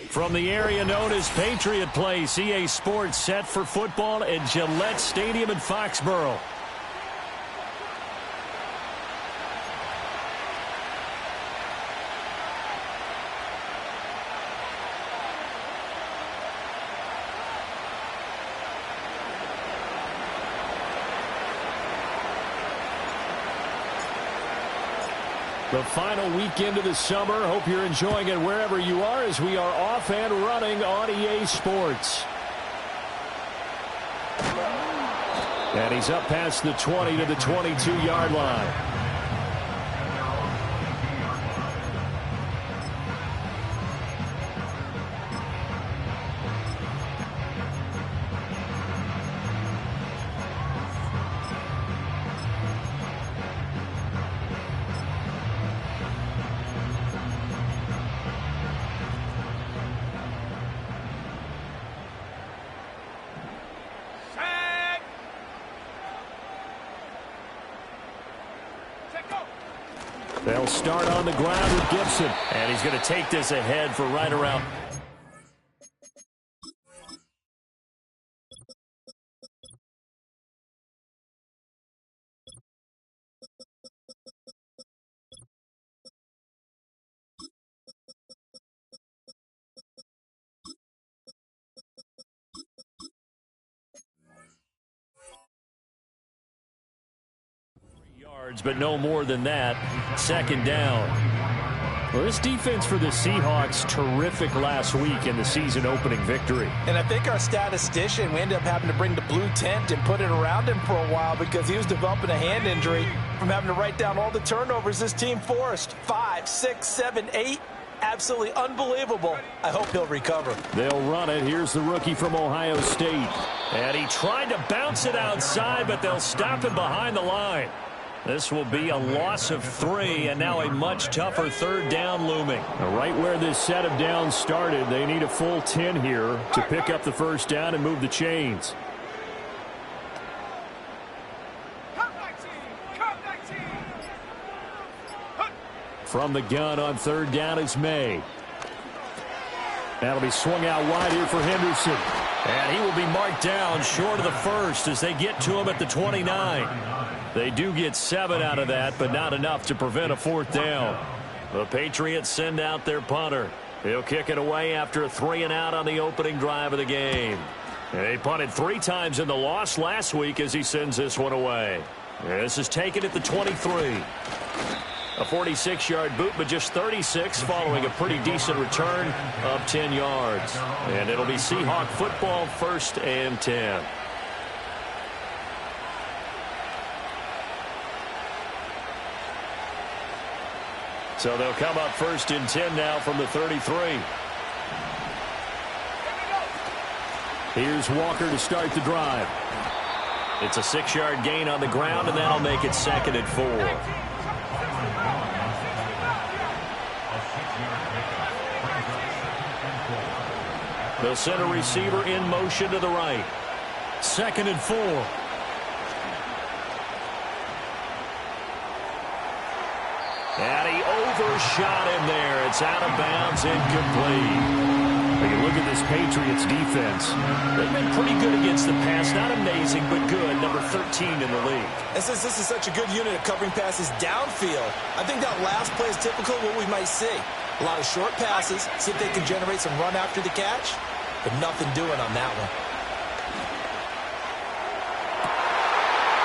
From the area known as Patriot Place, EA Sports set for football at Gillette Stadium in Foxborough. The final weekend of the summer. Hope you're enjoying it wherever you are as we are off and running on EA Sports. And he's up past the 20 to the 22-yard line. They'll start on the ground with Gibson. And he's going to take this ahead for right around. But no more than that. Second down. Well, this defense for the Seahawks, terrific last week in the season opening victory. And I think our statistician, we ended up having to bring the blue tent and put it around him for a while because he was developing a hand injury from having to write down all the turnovers this team forced. 5, 6, 7, 8. Absolutely unbelievable. I hope he'll recover. They'll run it. Here's the rookie from Ohio State. And he tried to bounce it outside, but they'll stop him behind the line. This will be a loss of 3, and now a much tougher third down looming. Right where this set of downs started, they need a full 10 here to pick up the first down and move the chains. From the gun on third down is May. That'll be swung out wide here for Henderson. And he will be marked down short of the first as they get to him at the 29. They do get 7 out of that, but not enough to prevent a fourth down. The Patriots send out their punter. He'll kick it away after a 3-and-out on the opening drive of the game. And they punted 3 times in the loss last week as he sends this one away. This is taken at the 23. A 46-yard boot, but just 36 following a pretty decent return of 10 yards. And it'll be Seahawk football, 1st and 10. So they'll come up 1st and 10 now from the 33. Here's Walker to start the drive. It's a 6-yard gain on the ground, and that'll make it 2nd and 4. The center receiver in motion to the right. 2nd and 4. And he overshot him there. It's out of bounds, incomplete. When you look at this Patriots defense, they've been pretty good against the pass. Not amazing, but good. Number 13 in the league. And since this is such a good unit of covering passes downfield, I think that last play is typical of what we might see. A lot of short passes, see if they can generate some run after the catch, but nothing doing on that one.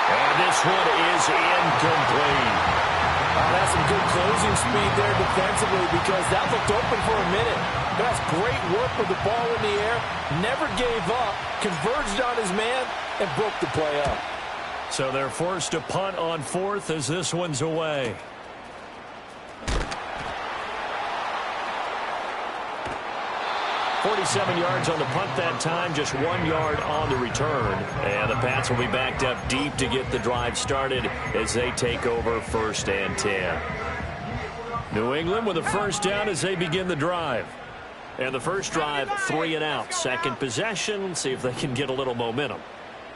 And this one is incomplete. That's some good closing speed there defensively because that looked open for a minute. That's great work with the ball in the air. Never gave up, converged on his man, and broke the play up. So they're forced to punt on 4th as this one's away. .47 yards on the punt that time, just 1 yard on the return. And the Pats will be backed up deep to get the drive started as they take over 1st and 10. New England with a first down as they begin the drive. And the first drive, 3-and-out. Second possession, see if they can get a little momentum.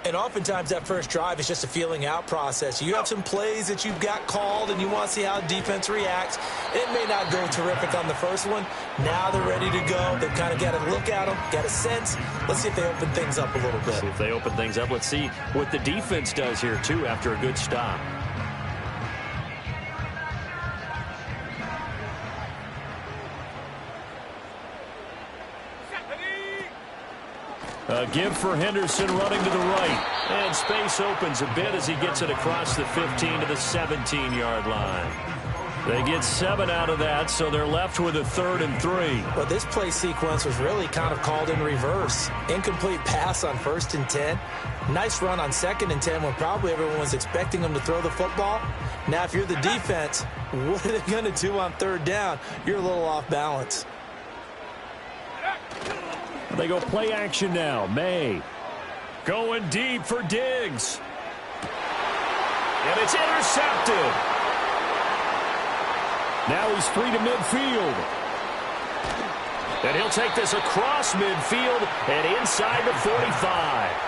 And oftentimes that first drive is just a feeling out process. You have some plays that you've got called and you want to see how defense reacts. It may not go terrific on the first one. Now they're ready to go. They've kind of got to look at them, got a sense. Let's see if they open things up a little bit. See if they open things up. Let's see what the defense does here, too, after a good stop. A give for Henderson running to the right. And space opens a bit as he gets it across the 15 to the 17-yard line. They get 7 out of that, so they're left with a 3rd and 3. But this play sequence was really kind of called in reverse. Incomplete pass on 1st and 10. Nice run on 2nd and 10 when probably everyone was expecting them to throw the football. Now, if you're the defense, what are they going to do on 3rd down? You're a little off balance. They go play action now. May going deep for Diggs. And it's intercepted. Now he's free to midfield. And he'll take this across midfield and inside the 45.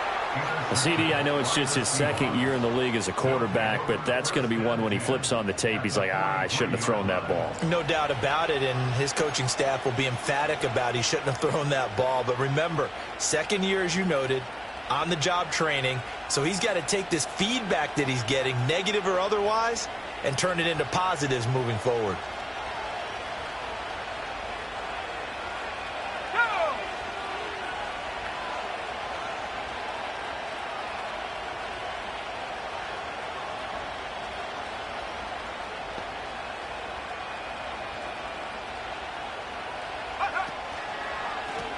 CD, I know it's just his 2nd year in the league as a quarterback, but that's going to be one when he flips on the tape. He's like, I shouldn't have thrown that ball. No doubt about it, and his coaching staff will be emphatic about he shouldn't have thrown that ball. But remember, 2nd year, as you noted, on-the-job training, so he's got to take this feedback that he's getting, negative or otherwise, and turn it into positives moving forward.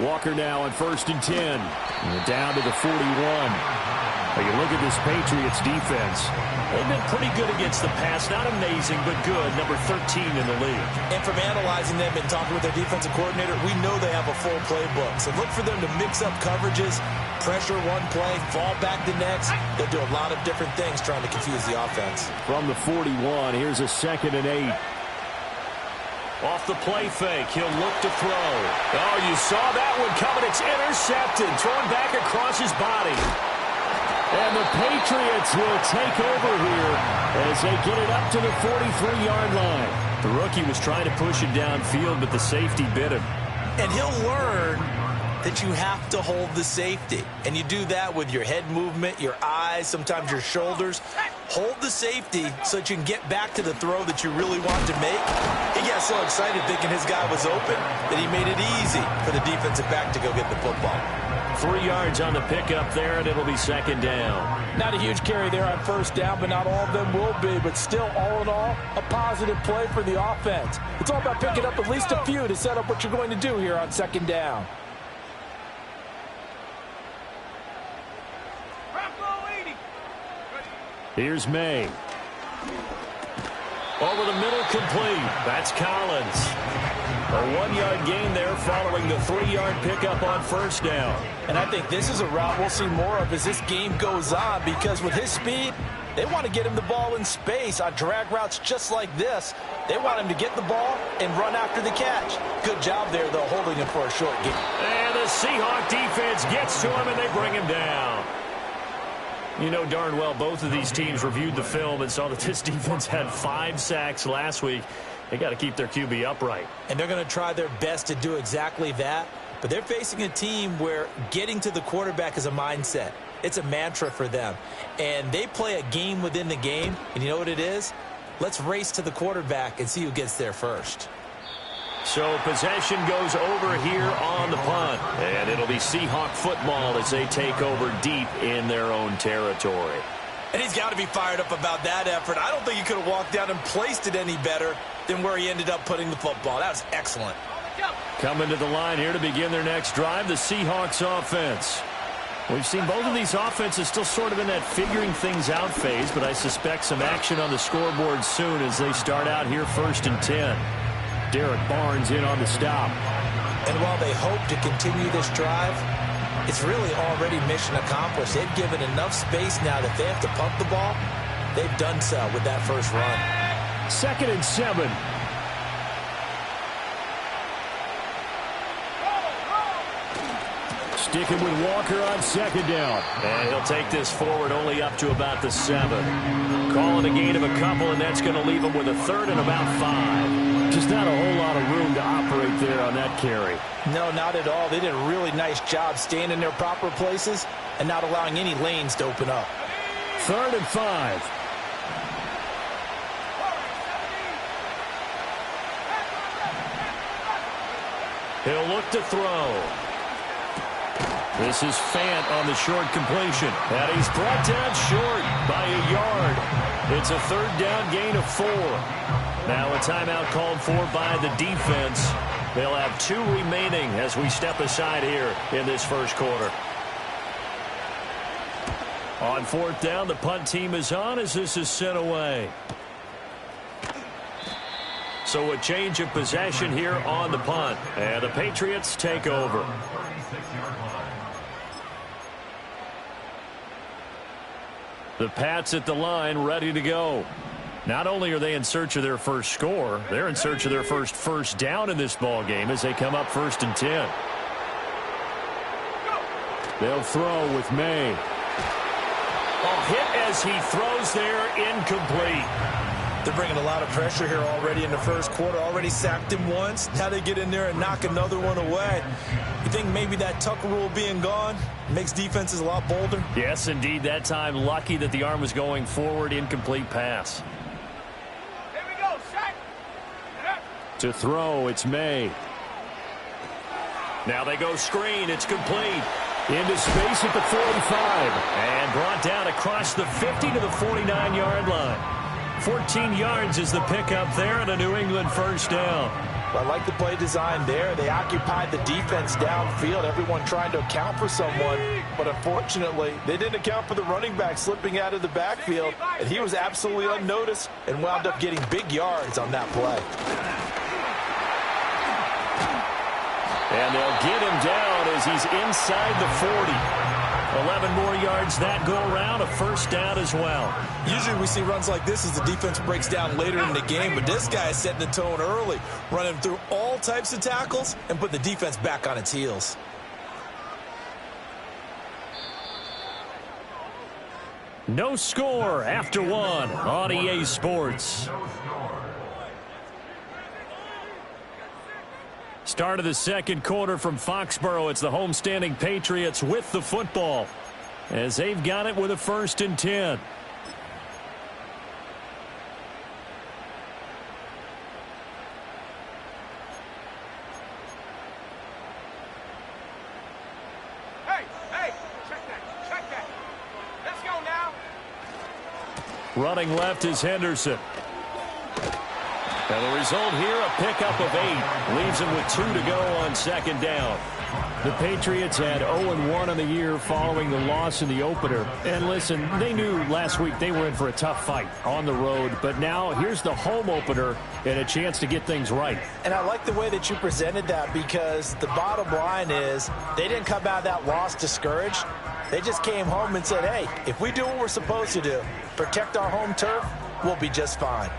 Walker now on 1st and 10. And down to the 41. But you look at this Patriots defense. They've been pretty good against the pass. Not amazing, but good. Number 13 in the league. And from analyzing them and talking with their defensive coordinator, we know they have a full playbook. So look for them to mix up coverages, pressure one play, fall back the next. They'll do a lot of different things trying to confuse the offense. From the 41, here's a 2nd and 8. Off the play fake, he'll look to throw. Oh, you saw that one coming. It's intercepted. Thrown back across his body. And the Patriots will take over here as they get it up to the 43-yard line. The rookie was trying to push it downfield, but the safety bit him. And he'll learn that you have to hold the safety. And you do that with your head movement, your eyes, sometimes your shoulders. Hold the safety so that you can get back to the throw that you really want to make. He got so excited thinking his guy was open that he made it easy for the defensive back to go get the football. 3 yards on the pickup there, and it'll be 2nd down. Not a huge carry there on 1st down, but not all of them will be. But still, all in all, a positive play for the offense. It's all about picking up at least a few to set up what you're going to do here on 2nd down. Here's May. Over the middle, complete. That's Collins. A 1-yard gain there following the 3-yard pickup on 1st down. And I think this is a route we'll see more of as this game goes on, because with his speed, they want to get him the ball in space on drag routes just like this. They want him to get the ball and run after the catch. Good job there, though, holding him for a short gain. And the Seahawk defense gets to him, and they bring him down. You know darn well both of these teams reviewed the film and saw that this defense had 5 sacks last week. They got to keep their QB upright. And they're going to try their best to do exactly that. But they're facing a team where getting to the quarterback is a mindset. It's a mantra for them. And they play a game within the game. And you know what it is? Let's race to the quarterback and see who gets there first. So possession goes over here on the punt. And it'll be Seahawk football as they take over deep in their own territory. And he's got to be fired up about that effort. I don't think he could have walked down and placed it any better than where he ended up putting the football. That was excellent. Coming to the line here to begin their next drive, the Seahawks offense. We've seen both of these offenses still sort of in that figuring things out phase, but I suspect some action on the scoreboard soon as they start out here 1st and 10. Derek Barnes in on the stop. And while they hope to continue this drive, it's really already mission accomplished. They've given enough space now that they have to pump the ball. They've done so with that first run. 2nd and 7. Sticking with Walker on second down. And he'll take this forward only up to about the 7. Calling a gain of a couple, and that's going to leave him with a third and about 5. Just not a whole lot of room to operate there on that carry. No, not at all. They did a really nice job staying in their proper places and not allowing any lanes to open up. 3rd and 5. He'll look to throw. This is Fant on the short completion. And he's brought down short by a yard. It's a 3rd down gain of 4. Now a timeout called for by the defense. They'll have 2 remaining as we step aside here in this first quarter. On 4th down, the punt team is on as this is sent away. So a change of possession here on the punt. And the Patriots take over. The Pats at the line ready to go. Not only are they in search of their first score, they're in search of their first down in this ball game as they come up 1st and 10. They'll throw with May. A hit as he throws there, incomplete. They're bringing a lot of pressure here already in the first quarter. Already sacked him once. Now they get in there and knock another one away. You think maybe that Tucker rule being gone makes defenses a lot bolder? Yes, indeed. That time, lucky that the arm was going forward. Incomplete pass. Here we go, Shaq. To throw, it's May. Now they go screen. It's complete. Into space at the 45. And brought down across the 50 to the 49-yard line. 14 yards is the pickup there and a New England first down. Well, I like the play design there. They occupied the defense downfield, everyone trying to account for someone. But unfortunately, they didn't account for the running back slipping out of the backfield. And he was absolutely unnoticed and wound up getting big yards on that play. And they'll get him down as he's inside the 40. 11 more yards that go around, a first down as well. Usually we see runs like this as the defense breaks down later in the game, but this guy is setting the tone early, running through all types of tackles and put the defense back on its heels. No score after 1 on EA Sports. Start of the second quarter from Foxborough. It's the homestanding Patriots with the football as they've got it with a 1st and 10. Hey, check that. Let's go now. Running left is Henderson. And the result here, a pickup of 8. Leaves him with 2 to go on 2nd down. The Patriots had 0-1 on the year following the loss in the opener. And listen, they knew last week they were in for a tough fight on the road. But now here's the home opener and a chance to get things right. And I like the way that you presented that because the bottom line is they didn't come out of that loss discouraged. They just came home and said, hey, if we do what we're supposed to do, protect our home turf, we'll be just fine.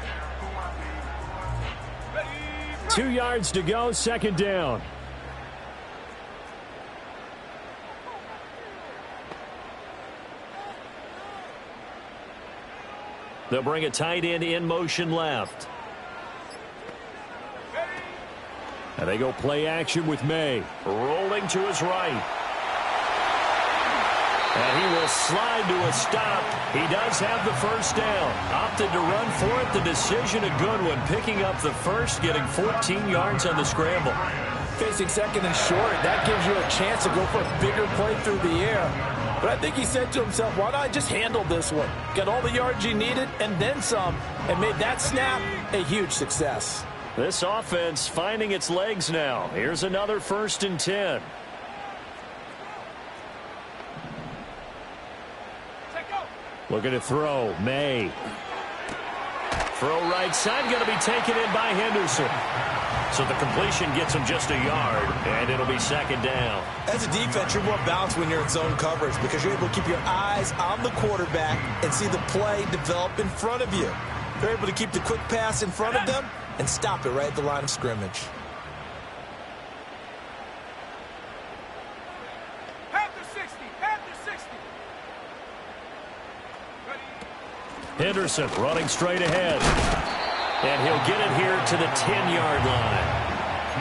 2 yards to go, 2nd down. They'll bring a tight end in motion left. And they go play action with May. Rolling to his right. And he will slide to a stop. He does have the first down. Opted to run for it. The decision a good one. Picking up the first, getting 14 yards on the scramble. Facing 2nd and short, that gives you a chance to go for a bigger play through the air. But I think he said to himself, why not just handle this one? Got all the yards you needed and then some, and made that snap a huge success. This offense finding its legs now. Here's another 1st and 10. Looking to throw. May. Throw right side. Going to be taken in by Henderson. So the completion gets him just a yard, and it'll be 2nd down. As a defense, you're more balanced when you're in zone coverage because you're able to keep your eyes on the quarterback and see the play develop in front of you. You're able to keep the quick pass in front of them and stop it right at the line of scrimmage. Henderson running straight ahead. And he'll get it here to the 10-yard line.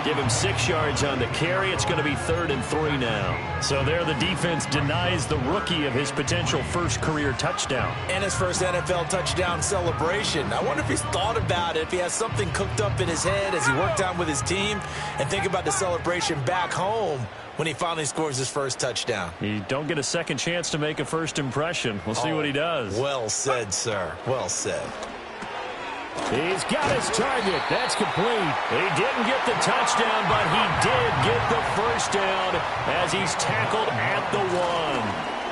Give him 6 yards on the carry. It's going to be 3rd and 3 now. So there the defense denies the rookie of his potential first career touchdown. And his first NFL touchdown celebration. I wonder if he's thought about it, if he has something cooked up in his head as he worked on with his team, and think about the celebration back home when he finally scores his first touchdown. You don't get a second chance to make a first impression. We'll see what he does. Well said, sir. Well said. He's got his target. That's complete. He didn't get the touchdown, but he did get the first down as he's tackled at the 1.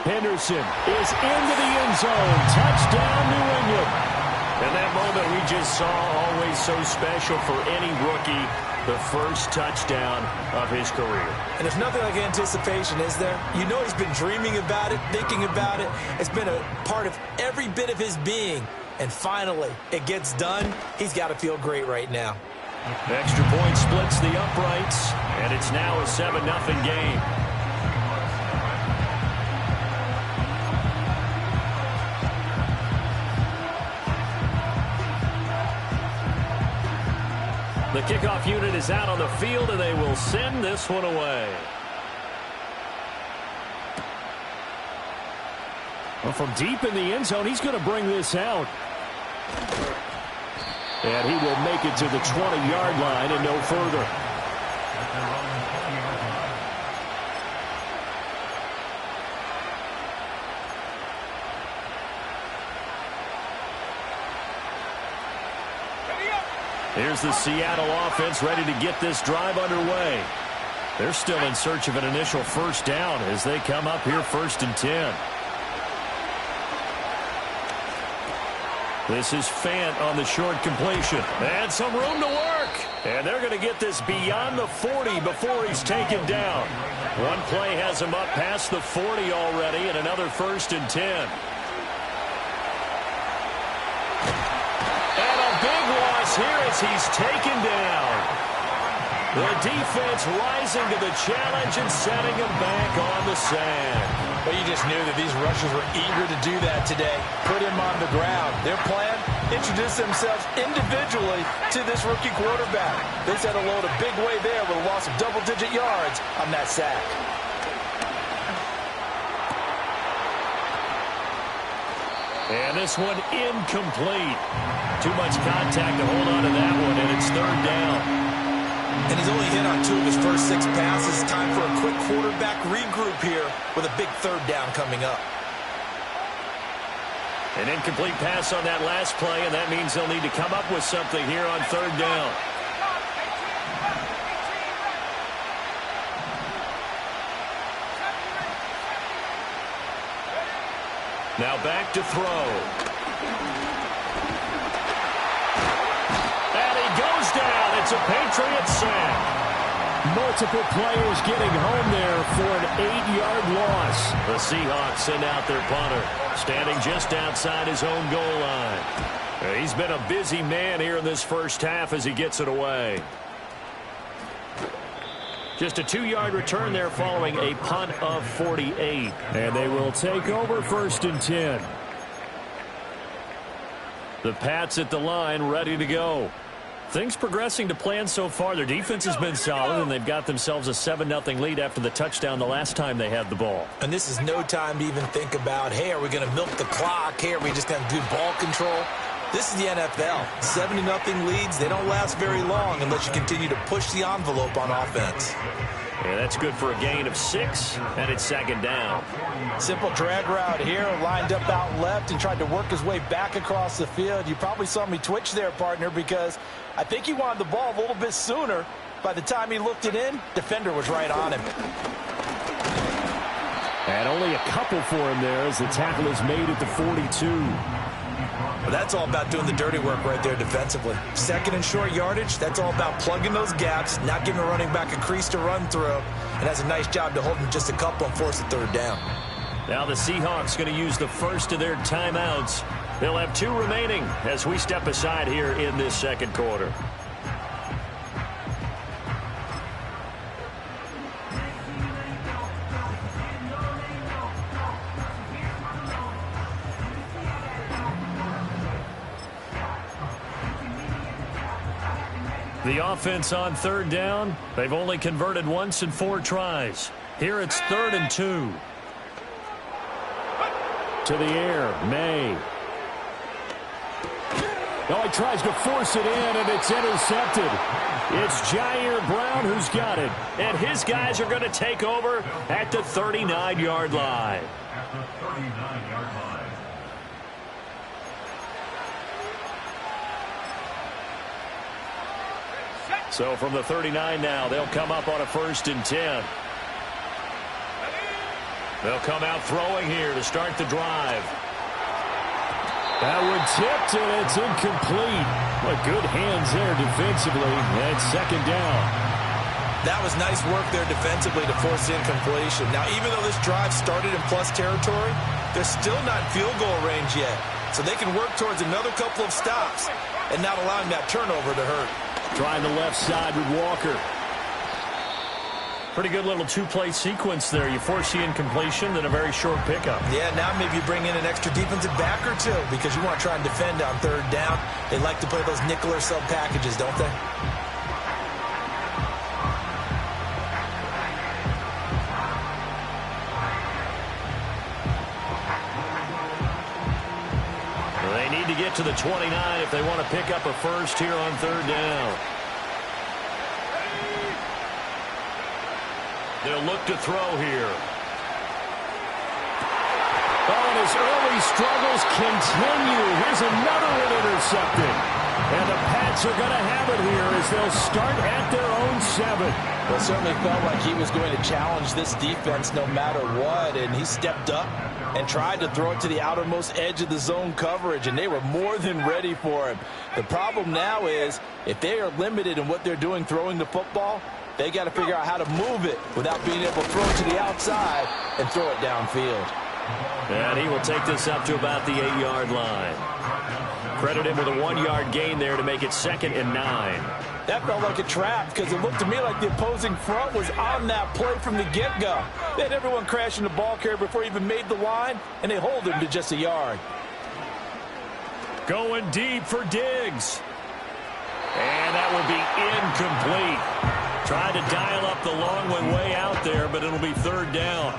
Henderson is into the end zone. Touchdown, New England. And that moment we just saw, always so special for any rookie, the first touchdown of his career. And there's nothing like anticipation, is there? You know he's been dreaming about it, thinking about it. It's been a part of every bit of his being. And finally, it gets done. He's got to feel great right now. Extra point splits the uprights, and it's now a 7-0 game. The kickoff unit is out on the field, and they will send this one away. Well, from deep in the end zone, he's going to bring this out. And he will make it to the 20-yard line and no further. Here's the Seattle offense ready to get this drive underway. They're still in search of an initial first down as they come up here 1st and 10. This is Fant on the short completion. And some room to work. And they're going to get this beyond the 40 before he's taken down. One play has him up past the 40 already, and another 1st and 10. And a big loss here as he's taken down. The defense rising to the challenge and setting him back on the sand. But you just knew that these rushers were eager to do that today. Put him on the ground. Their plan, introduce themselves individually to this rookie quarterback. They set a load a big way there with a loss of double-digit yards on that sack. And this one incomplete. Too much contact to hold on to that one, and it's 3rd down. And he's only hit on 2 of his first 6 passes. Time for a quick quarterback regroup here with a big 3rd down coming up. An incomplete pass on that last play, and that means they'll need to come up with something here on 3rd down. Now back to throw. And he goes down. It's a Patriot sack. Multiple players getting home there for an 8-yard loss. The Seahawks send out their punter, standing just outside his own goal line. He's been a busy man here in this first half as he gets it away. Just a 2-yard return there following a punt of 48. And they will take over 1st and 10. The Pats at the line ready to go. Things progressing to plan so far. Their defense has been solid, and they've got themselves a 7-0 lead after the touchdown the last time they had the ball. And this is no time to even think about, hey, are we going to milk the clock? Hey, are we just going to do ball control? This is the NFL. 7-0 leads, they don't last very long unless you continue to push the envelope on offense. Yeah, that's good for a gain of 6, and it's 2nd down. Simple drag route here, lined up out left and tried to work his way back across the field. You probably saw me twitch there, partner, because I think he wanted the ball a little bit sooner. By the time he looked it in, defender was right on him. And only a couple for him there as the tackle is made at the 42. Well, that's all about doing the dirty work right there defensively. 2nd and short yardage, that's all about plugging those gaps, not giving a running back a crease to run through, and has a nice job to hold him just a couple and force the 3rd down. Now the Seahawks going to use the first of their timeouts. They'll have 2 remaining as we step aside here in this 2nd quarter. The offense on third down, they've only converted once in 4 tries. Here it's 3rd and 2. To the air, May. Oh, he tries to force it in, and it's intercepted. It's Jair Brown who's got it. And his guys are going to take over at the 39-yard line. So from the 39 now, they'll come up on a 1st and 10. They'll come out throwing here to start the drive. That one tipped, and it's incomplete. But good hands there defensively. And 2nd down. That was nice work there defensively to force incompletion. Now, even though this drive started in plus territory, they're still not in field goal range yet. So they can work towards another couple of stops and not allowing that turnover to hurt. Trying the left side with Walker. Pretty good little 2-play sequence there. You force the incompletion, then a very short pickup. Yeah, now maybe you bring in an extra defensive back or two because you want to try and defend on 3rd down. They like to play those nickel or sub packages, don't they? They need to get to the 29 if they want to pick up a first here on 3rd down. They'll look to throw here. Oh, and his early struggles continue. Here's another one intercepted. And the Pats are going to have it here as they'll start at their own 7. Well, it certainly felt like he was going to challenge this defense no matter what, and he stepped up and tried to throw it to the outermost edge of the zone coverage, and they were more than ready for him. The problem now is if they are limited in what they're doing throwing the football, they got to figure out how to move it without being able to throw it to the outside and throw it downfield. And he will take this up to about the 8-yard line. Credit him with a 1-yard gain there to make it 2nd and 9. That felt like a trap because it looked to me like the opposing front was on that play from the get-go. They had everyone crashing the ball carrier before he even made the line, and they hold him to just a yard. Going deep for Diggs. And that will be incomplete. Tried to dial up the long one way out there, but it'll be 3rd down.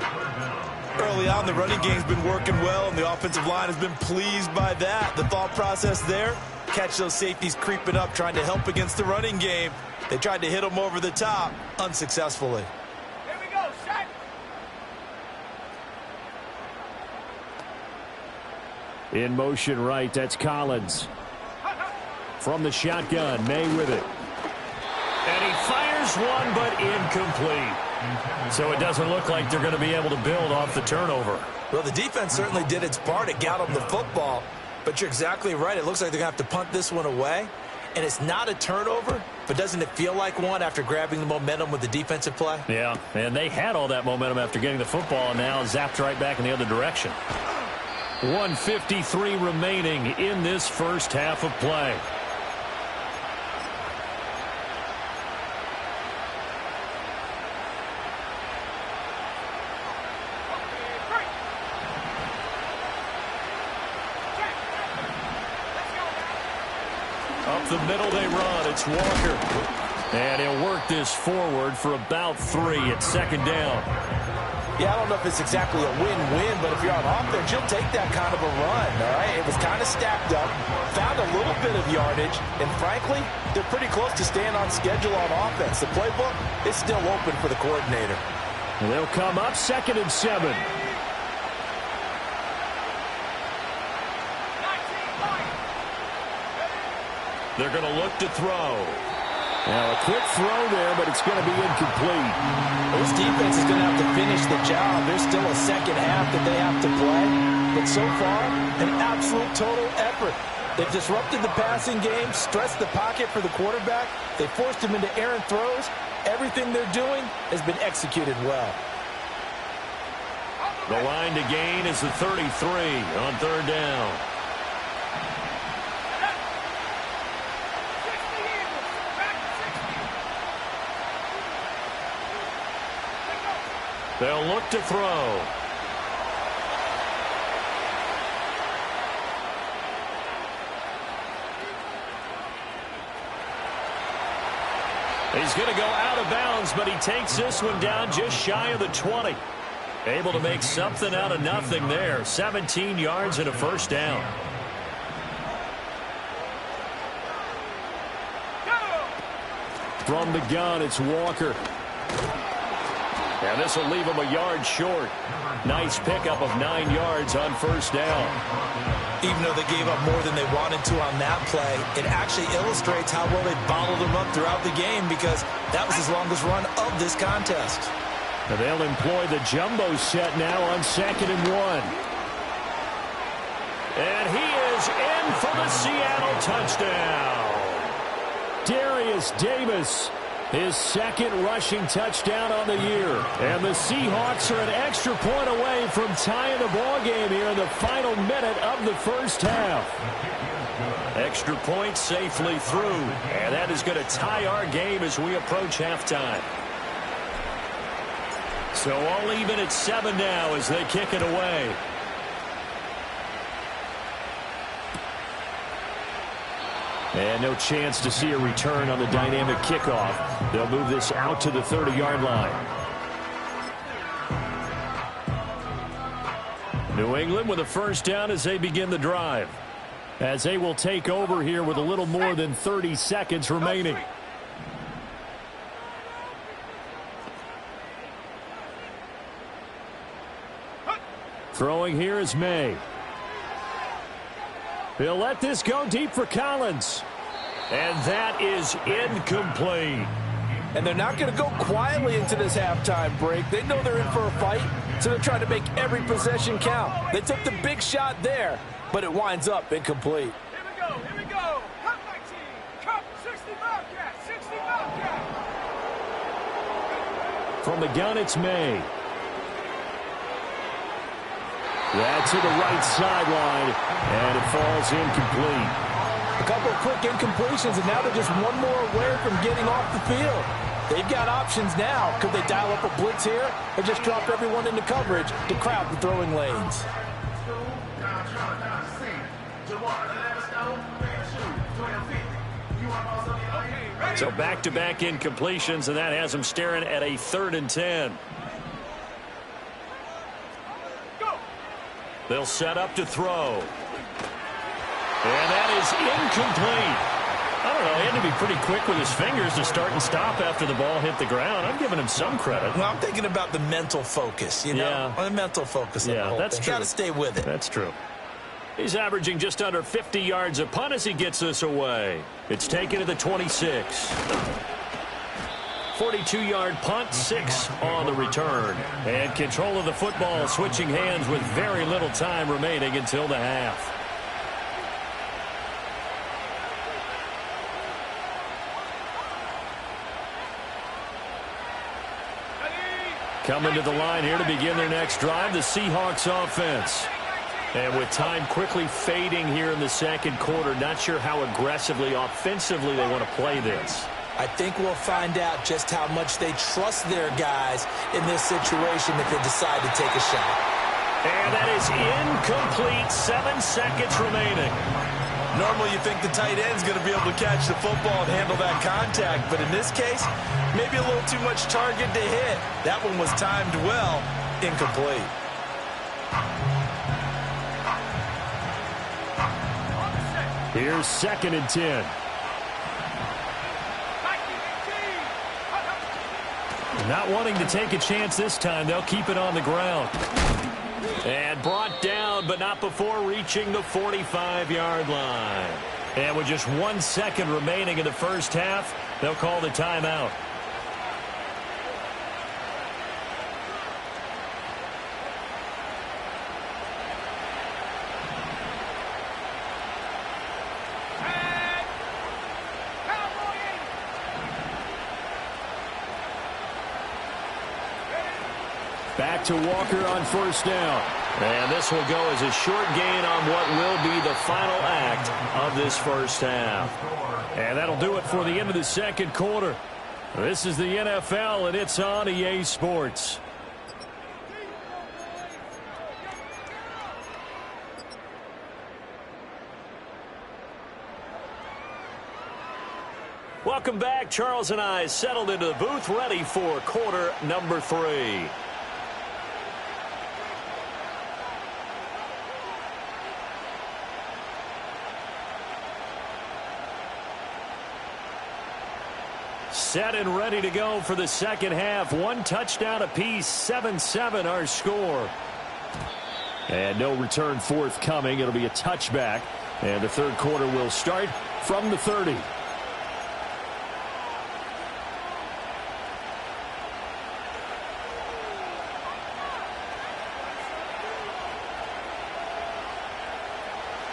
Early on, the running game's been working well, and the offensive line has been pleased by that. The thought process there, catch those safeties creeping up, trying to help against the running game. They tried to hit them over the top, unsuccessfully. Here we go, Shaq. In motion right, that's Collins. From the shotgun, May with it. And he fires one, but incomplete. So it doesn't look like they're going to be able to build off the turnover. Well, the defense certainly did its part to get them the football, but you're exactly right. It looks like they're going to have to punt this one away, and it's not a turnover, but doesn't it feel like one after grabbing the momentum with the defensive play? Yeah, and they had all that momentum after getting the football, and now zapped right back in the other direction. 1:53 remaining in this first half of play. Up the middle they run. It's Walker. And he'll work this forward for about 3 at 2nd down. Yeah, I don't know if it's exactly a win-win, but if you're on offense, you'll take that kind of a run, all right? It was kind of stacked up, found a little bit of yardage, and frankly, they're pretty close to staying on schedule on offense. The playbook is still open for the coordinator. They'll come up 2nd and 7. They're going to look to throw. Now a quick throw there, but it's going to be incomplete. This defense is going to have to finish the job. There's still a second half that they have to play. But so far, an absolute total effort. They've disrupted the passing game, stressed the pocket for the quarterback. They forced him into errant throws. Everything they're doing has been executed well. The line to gain is the 33 on 3rd down. They'll look to throw. He's going to go out of bounds, but he takes this one down just shy of the 20. Able to make something out of nothing there. 17 yards and a first down. From the gun, it's Walker. And this will leave him a yard short. Nice pickup of 9 yards on first down. Even though they gave up more than they wanted to on that play, it actually illustrates how well they bottled them up throughout the game because that was his longest run of this contest. And they'll employ the jumbo set now on 2nd and 1. And he is in for the Seattle touchdown. Darius Davis, his 2nd rushing touchdown on the year. And the Seahawks are an extra point away from tying the ball game here in the final minute of the first half. Extra point safely through. And that is going to tie our game as we approach halftime. So all even at 7 now as they kick it away. And no chance to see a return on the dynamic kickoff. They'll move this out to the 30-yard line. New England with a first down as they begin the drive. As they will take over here with a little more than 30 seconds remaining. Throwing here is May. He'll let this go deep for Collins. And that is incomplete. And they're not going to go quietly into this halftime break. They know they're in for a fight, so they're trying to make every possession count. They took the big shot there, but it winds up incomplete. Here we go, here we go. Cut my team. Cut 60 Bobcats, 60 Bobcats. From the gun, it's May. That's to the right sideline, and it falls incomplete. A couple of quick incompletions, and now they're just one more away from getting off the field. They've got options now. Could they dial up a blitz here or just drop everyone into coverage to crowd the throwing lanes? So back-to-back incompletions, and that has them staring at a 3rd and 10. They'll set up to throw. And that is incomplete. I don't know, he had to be pretty quick with his fingers to start and stop after the ball hit the ground. I'm giving him some credit. Well, I'm thinking about the mental focus, you know? Yeah. The mental focus of the whole that's thing. true. Got to stay with it. That's true. He's averaging just under 50 yards a punt as he gets this away. It's taken to the 26. 42-yard punt, 6 on the return. And control of the football switching hands with very little time remaining until the half. Coming to the line here to begin their next drive, the Seahawks offense. And with time quickly fading here in the second quarter, not sure how aggressively, offensively they want to play this. I think we'll find out just how much they trust their guys in this situation if they decide to take a shot. And that is incomplete. 7 seconds remaining. Normally you think the tight end's going to be able to catch the football and handle that contact, but in this case, maybe a little too much target to hit. That one was timed well, incomplete. Here's 2nd and 10. Not wanting to take a chance this time, they'll keep it on the ground. And brought down, but not before reaching the 45-yard line. And with just 1 second remaining in the first half, they'll call the timeout. Back to Walker on first down. And this will go as a short gain on what will be the final act of this first half. And that'll do it for the end of the second quarter. This is the NFL, and it's on EA Sports. Welcome Welcome back. Charles and I settled into the booth, ready for quarter number 3. Set and ready to go for the second half. 1 touchdown apiece, 7-7 our score. And no return forthcoming. It'll be a touchback. And the third quarter will start from the 30.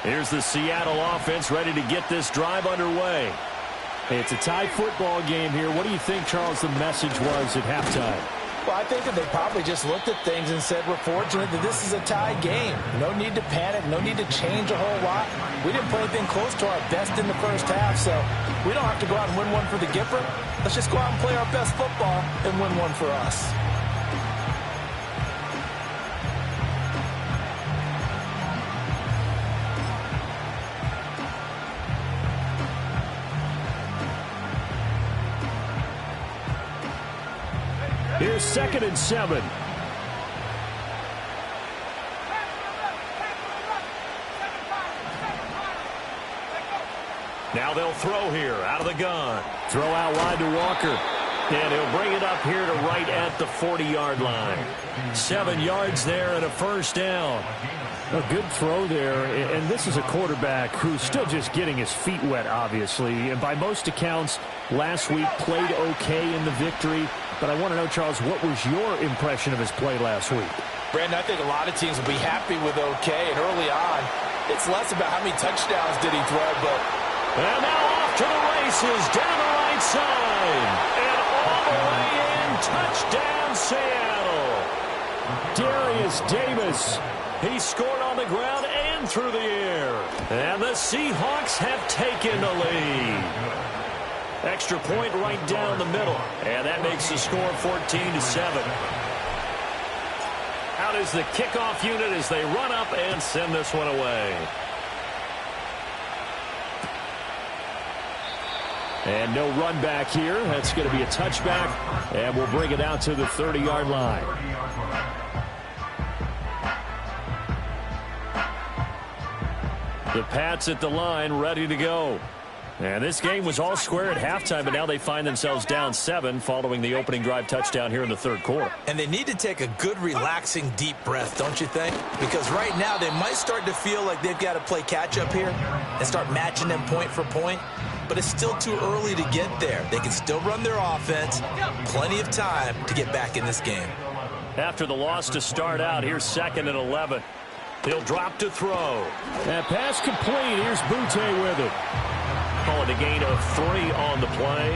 Here's the Seattle offense ready to get this drive underway. It's a tie football game here. What do you think, Charles, the message was at halftime? Well, I think that they probably just looked at things and said, we're fortunate that this is a tie game. No need to panic. No need to change a whole lot. We didn't play anything close to our best in the first half, so we don't have to go out and win one for the Gipper. Let's just go out and play our best football and win one for us. Here's 2nd and 7. Now they'll throw here out of the gun. Throw out wide to Walker. And he'll bring it up here to right at the 40-yard line. 7 yards there and a first down. A good throw there, and this is a quarterback who's still just getting his feet wet, obviously. And by most accounts, last week played okay in the victory. But I want to know, Charles, what was your impression of his play last week? Brandon, I think a lot of teams will be happy with okay, and early on, it's less about how many touchdowns did he throw, but... And now off to the races, down the right side, and all the way in, touchdown Seattle. Darius Davis. He scored on the ground and through the air. And the Seahawks have taken the lead. Extra point right down the middle. And that makes the score 14-7. Out is the kickoff unit as they run up and send this one away. And no run back here. That's going to be a touchback. And we'll bring it out to the 30-yard line. The Pats at the line, ready to go. And this game was all square at halftime, but now they find themselves down 7 following the opening drive touchdown here in the third quarter. And they need to take a good, relaxing, deep breath, don't you think? Because right now they might start to feel like they've got to play catch-up here and start matching them point for point. But it's still too early to get there. They can still run their offense. Plenty of time to get back in this game. After the loss to start out, here's 2nd and 11. He'll drop to throw. That pass complete. Here's Butte with it. Call it a gain of 3 on the play.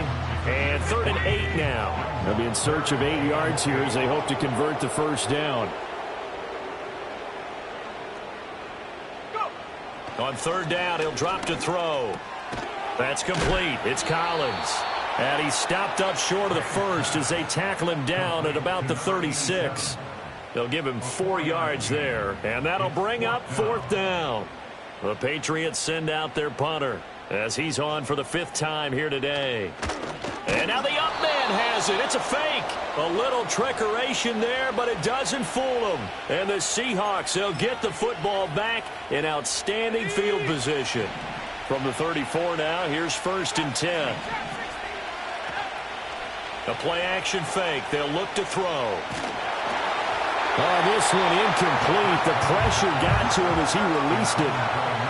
And 3rd and 8 now. They'll be in search of 8 yards here as they hope to convert the first down. On 3rd down, he'll drop to throw. That's complete. It's Collins. And he's stopped up short of the first as they tackle him down at about the 36. They'll give him 4 yards there, and that'll bring up 4th down. The Patriots send out their punter as he's on for the 5th time here today. And now the up man has it. It's a fake. A little trickeration there, but it doesn't fool them. And the Seahawks, they'll get the football back in outstanding field position. From the 34 now, here's 1st and 10. A play-action fake. They'll look to throw. Oh, this one incomplete. The pressure got to him as he released it.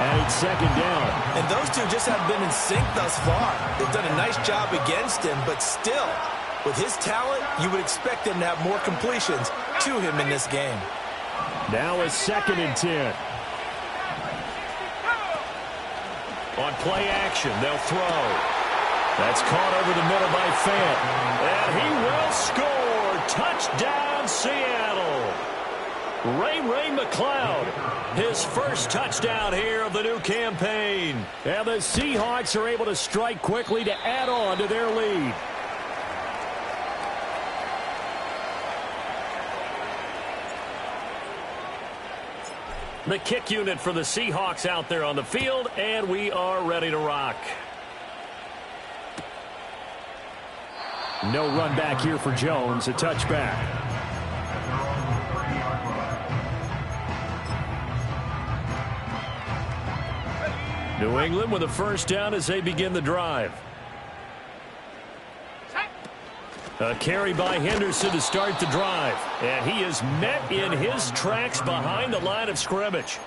And it's 2nd down. And those two just haven't been in sync thus far. They've done a nice job against him, but still, with his talent, you would expect him to have more completions to him in this game. Now it's 2nd and 10. On play action, they'll throw. That's caught over the middle by Fant. And he will score. Touchdown, Seattle. Ray McLeod, his first touchdown here of the new campaign. And the Seahawks are able to strike quickly to add on to their lead. The kick unit for the Seahawks out there on the field, and we are ready to rock. No run back here for Jones. A touchback. New England with a first down as they begin the drive. A carry by Henderson to start the drive. And he is met in his tracks behind the line of scrimmage.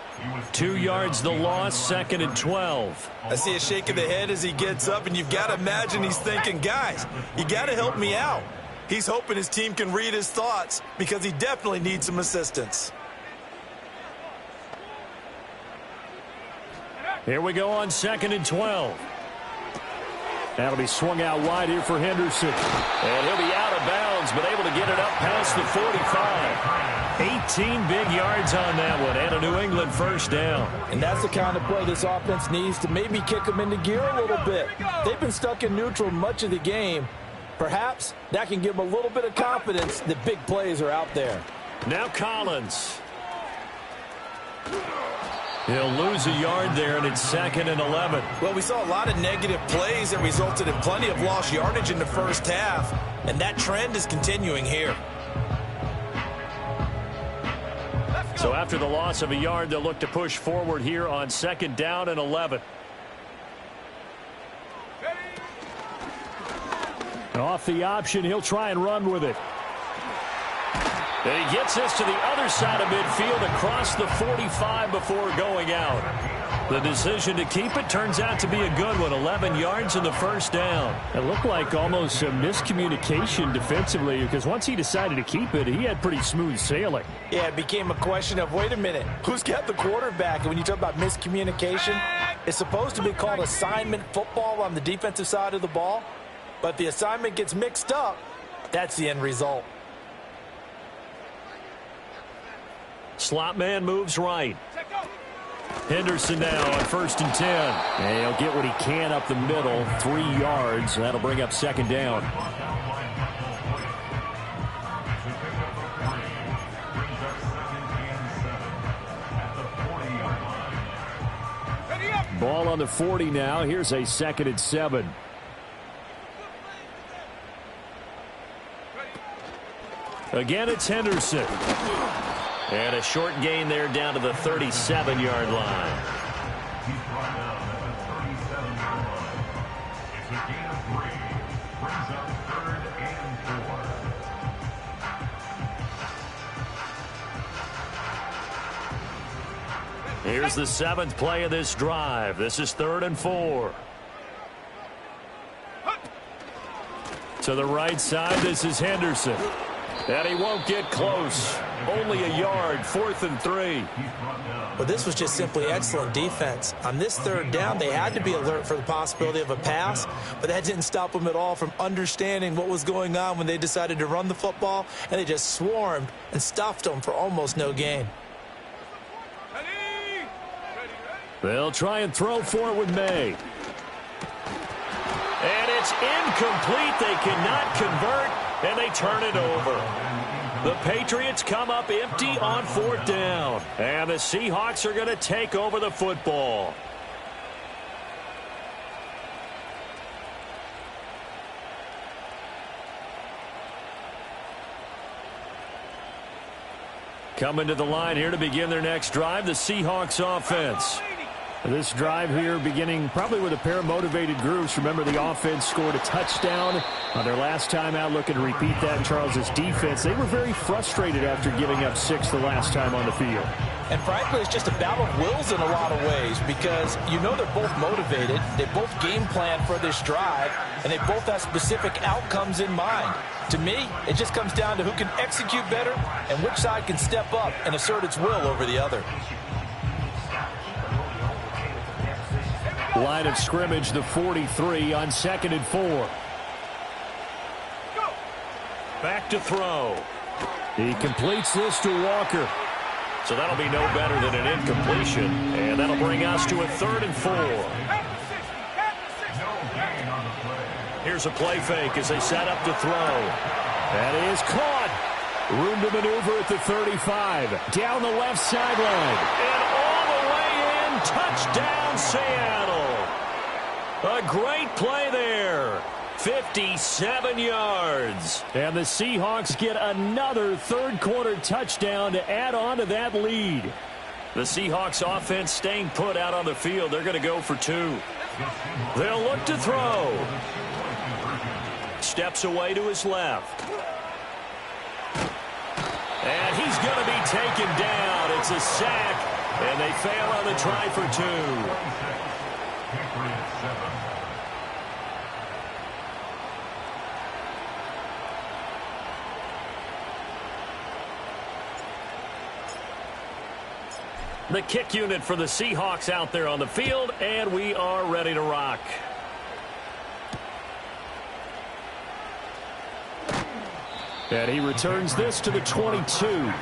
2 yards the loss, 2nd and 12. I see a shake of the head as he gets up, and you've got to imagine he's thinking, guys, you got to help me out. He's hoping his team can read his thoughts because he definitely needs some assistance. Here we go on 2nd and 12. That'll be swung out wide here for Henderson. And he'll be out of bounds, but able to get it up past the 45. 18 big yards on that one, and a New England first down. And that's the kind of play this offense needs to maybe kick them into gear a little bit. They've been stuck in neutral much of the game. Perhaps that can give them a little bit of confidence that big plays are out there. Now Collins. He'll lose a yard there, and it's 2nd and 11. Well, we saw a lot of negative plays that resulted in plenty of lost yardage in the first half, and that trend is continuing here. So after the loss of a yard, they'll look to push forward here on 2nd down and 11. Off the option, he'll try and run with it. And he gets this to the other side of midfield across the 45 before going out. The decision to keep it turns out to be a good one. 11 yards in the first down. It looked like almost some miscommunication defensively because once he decided to keep it, he had pretty smooth sailing. Yeah, it became a question of, wait a minute, who's got the quarterback? And when you talk about miscommunication, it's supposed to be called assignment football on the defensive side of the ball. But the assignment gets mixed up. That's the end result. Slot man moves right. Henderson now on 1st and 10. And he'll get what he can up the middle, 3 yards. That'll bring up 2nd down. Ball on the 40 now. Here's a 2nd and 7. Again, it's Henderson. And a short gain there down to the 37-yard line. Here's the 7th play of this drive. This is 3rd and 4. To the right side, this is Henderson. And he won't get close. Only a yard, 4th and 3. Well, this was just simply excellent defense. On this 3rd down, they had to be alert for the possibility of a pass, but that didn't stop them at all from understanding what was going on when they decided to run the football, and they just swarmed and stuffed them for almost no gain. They'll try and throw for it with May. And it's incomplete. They cannot convert, and they turn it over. The Patriots come up empty on 4th down. And the Seahawks are going to take over the football. Coming to the line here to begin their next drive, the Seahawks offense. This drive here beginning probably with a pair of motivated groups. Remember, the offense scored a touchdown on their last time out. Looking to repeat that in Charles's defense. They were very frustrated after giving up 6 the last time on the field. And frankly, it's just a battle of wills in a lot of ways because you know they're both motivated. They both game plan for this drive, and they both have specific outcomes in mind. To me, it just comes down to who can execute better and which side can step up and assert its will over the other. Line of scrimmage, the 43 on 2nd and 4. Back to throw. He completes this to Walker. So that'll be no better than an incompletion. And that'll bring us to a 3rd and 4. Here's a play fake as they set up to throw. That is caught. Room to maneuver at the 35. Down the left sideline. And all the way in. Touchdown, Seattle. A great play there. 57 yards. And the Seahawks get another third-quarter touchdown to add on to that lead. The Seahawks offense staying put out on the field. They're going to go for 2. They'll look to throw. Steps away to his left. And he's going to be taken down. It's a sack, and they fail on the try for 2. The kick unit for the Seahawks out there on the field, and we are ready to rock. And he returns this to the 22.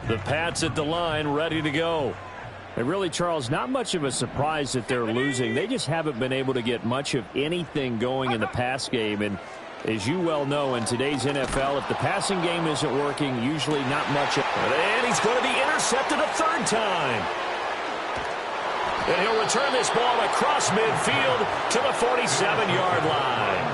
The Pats at the line, ready to go. And really, Charles, not much of a surprise that they're losing. They just haven't been able to get much of anything going in the pass game. And as you well know, in today's NFL, if the passing game isn't working, usually not much. And he's going to be intercepted a third time. And he'll return this ball across midfield to the 47-yard line.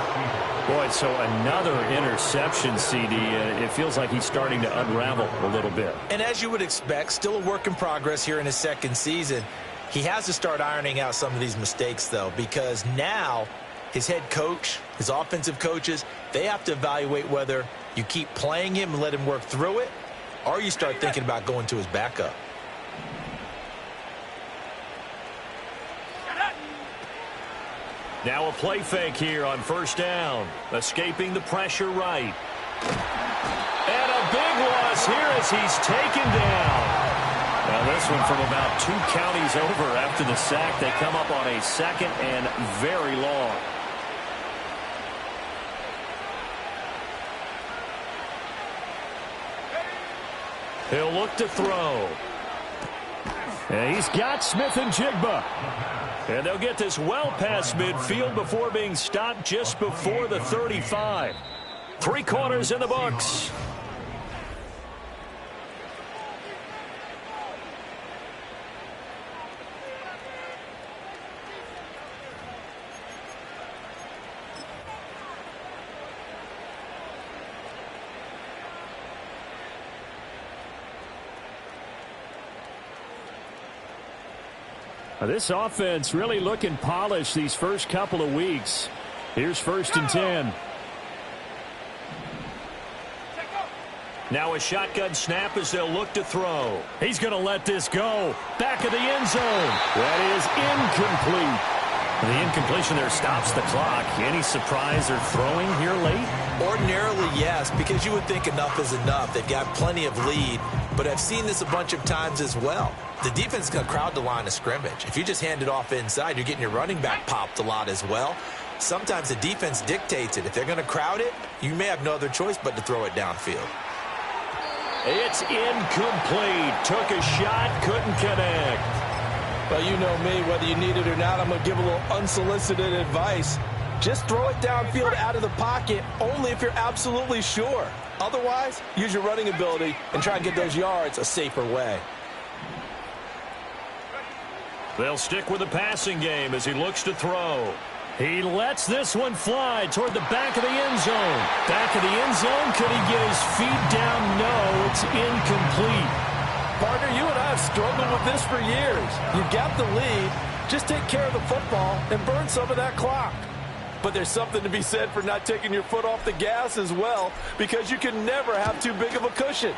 Boy, so another interception, CD. It feels like he's starting to unravel a little bit. And as you would expect, still a work in progress here in his second season. He has to start ironing out some of these mistakes, though, because now his head coach, his offensive coaches, they have to evaluate whether you keep playing him and let him work through it, or you start thinking about going to his backup. Now a play fake here on first down. Escaping the pressure right. And a big loss here as he's taken down. Now this one from about 2 counties over after the sack. They come up on a second and very long. He'll look to throw. And he's got Smith and Jigba. And they'll get this well past midfield before being stopped just before the 35. 3 quarters in the books. This offense really looking polished these first couple of weeks. Here's 1st and 10. Now a shotgun snap as they'll look to throw. He's going to let this go. Back of the end zone. That is incomplete. The incompletion there stops the clock. Any surprise they're throwing here late? Ordinarily, yes, because you would think enough is enough. They've got plenty of lead, but I've seen this a bunch of times as well. The defense is going to crowd the line of scrimmage. If you just hand it off inside, you're getting your running back popped a lot as well. Sometimes the defense dictates it. If they're going to crowd it, you may have no other choice but to throw it downfield. It's incomplete. Took a shot, couldn't connect. Well, you know me, whether you need it or not, I'm going to give a little unsolicited advice. Just throw it downfield out of the pocket only if you're absolutely sure. Otherwise, use your running ability and try and get those yards a safer way. They'll stick with the passing game as he looks to throw. He lets this one fly toward the back of the end zone. Back of the end zone. Could he get his feet down? No, it's incomplete. Partner, you and I have struggled with this for years. You've got the lead. Just take care of the football and burn some of that clock. But there's something to be said for not taking your foot off the gas as well, because you can never have too big of a cushion.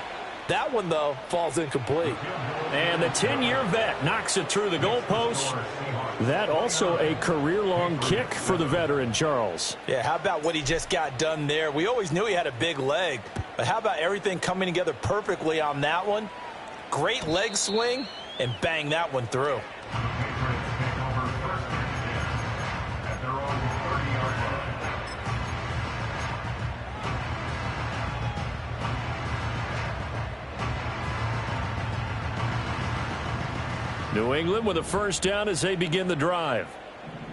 That one, though, falls incomplete. And the 10-year vet knocks it through the goalpost. That also a career-long kick for the veteran, Charles. Yeah, how about what he just got done there? We always knew he had a big leg, but how about everything coming together perfectly on that one? Great leg swing, and bang that one through. New England with a first down as they begin the drive.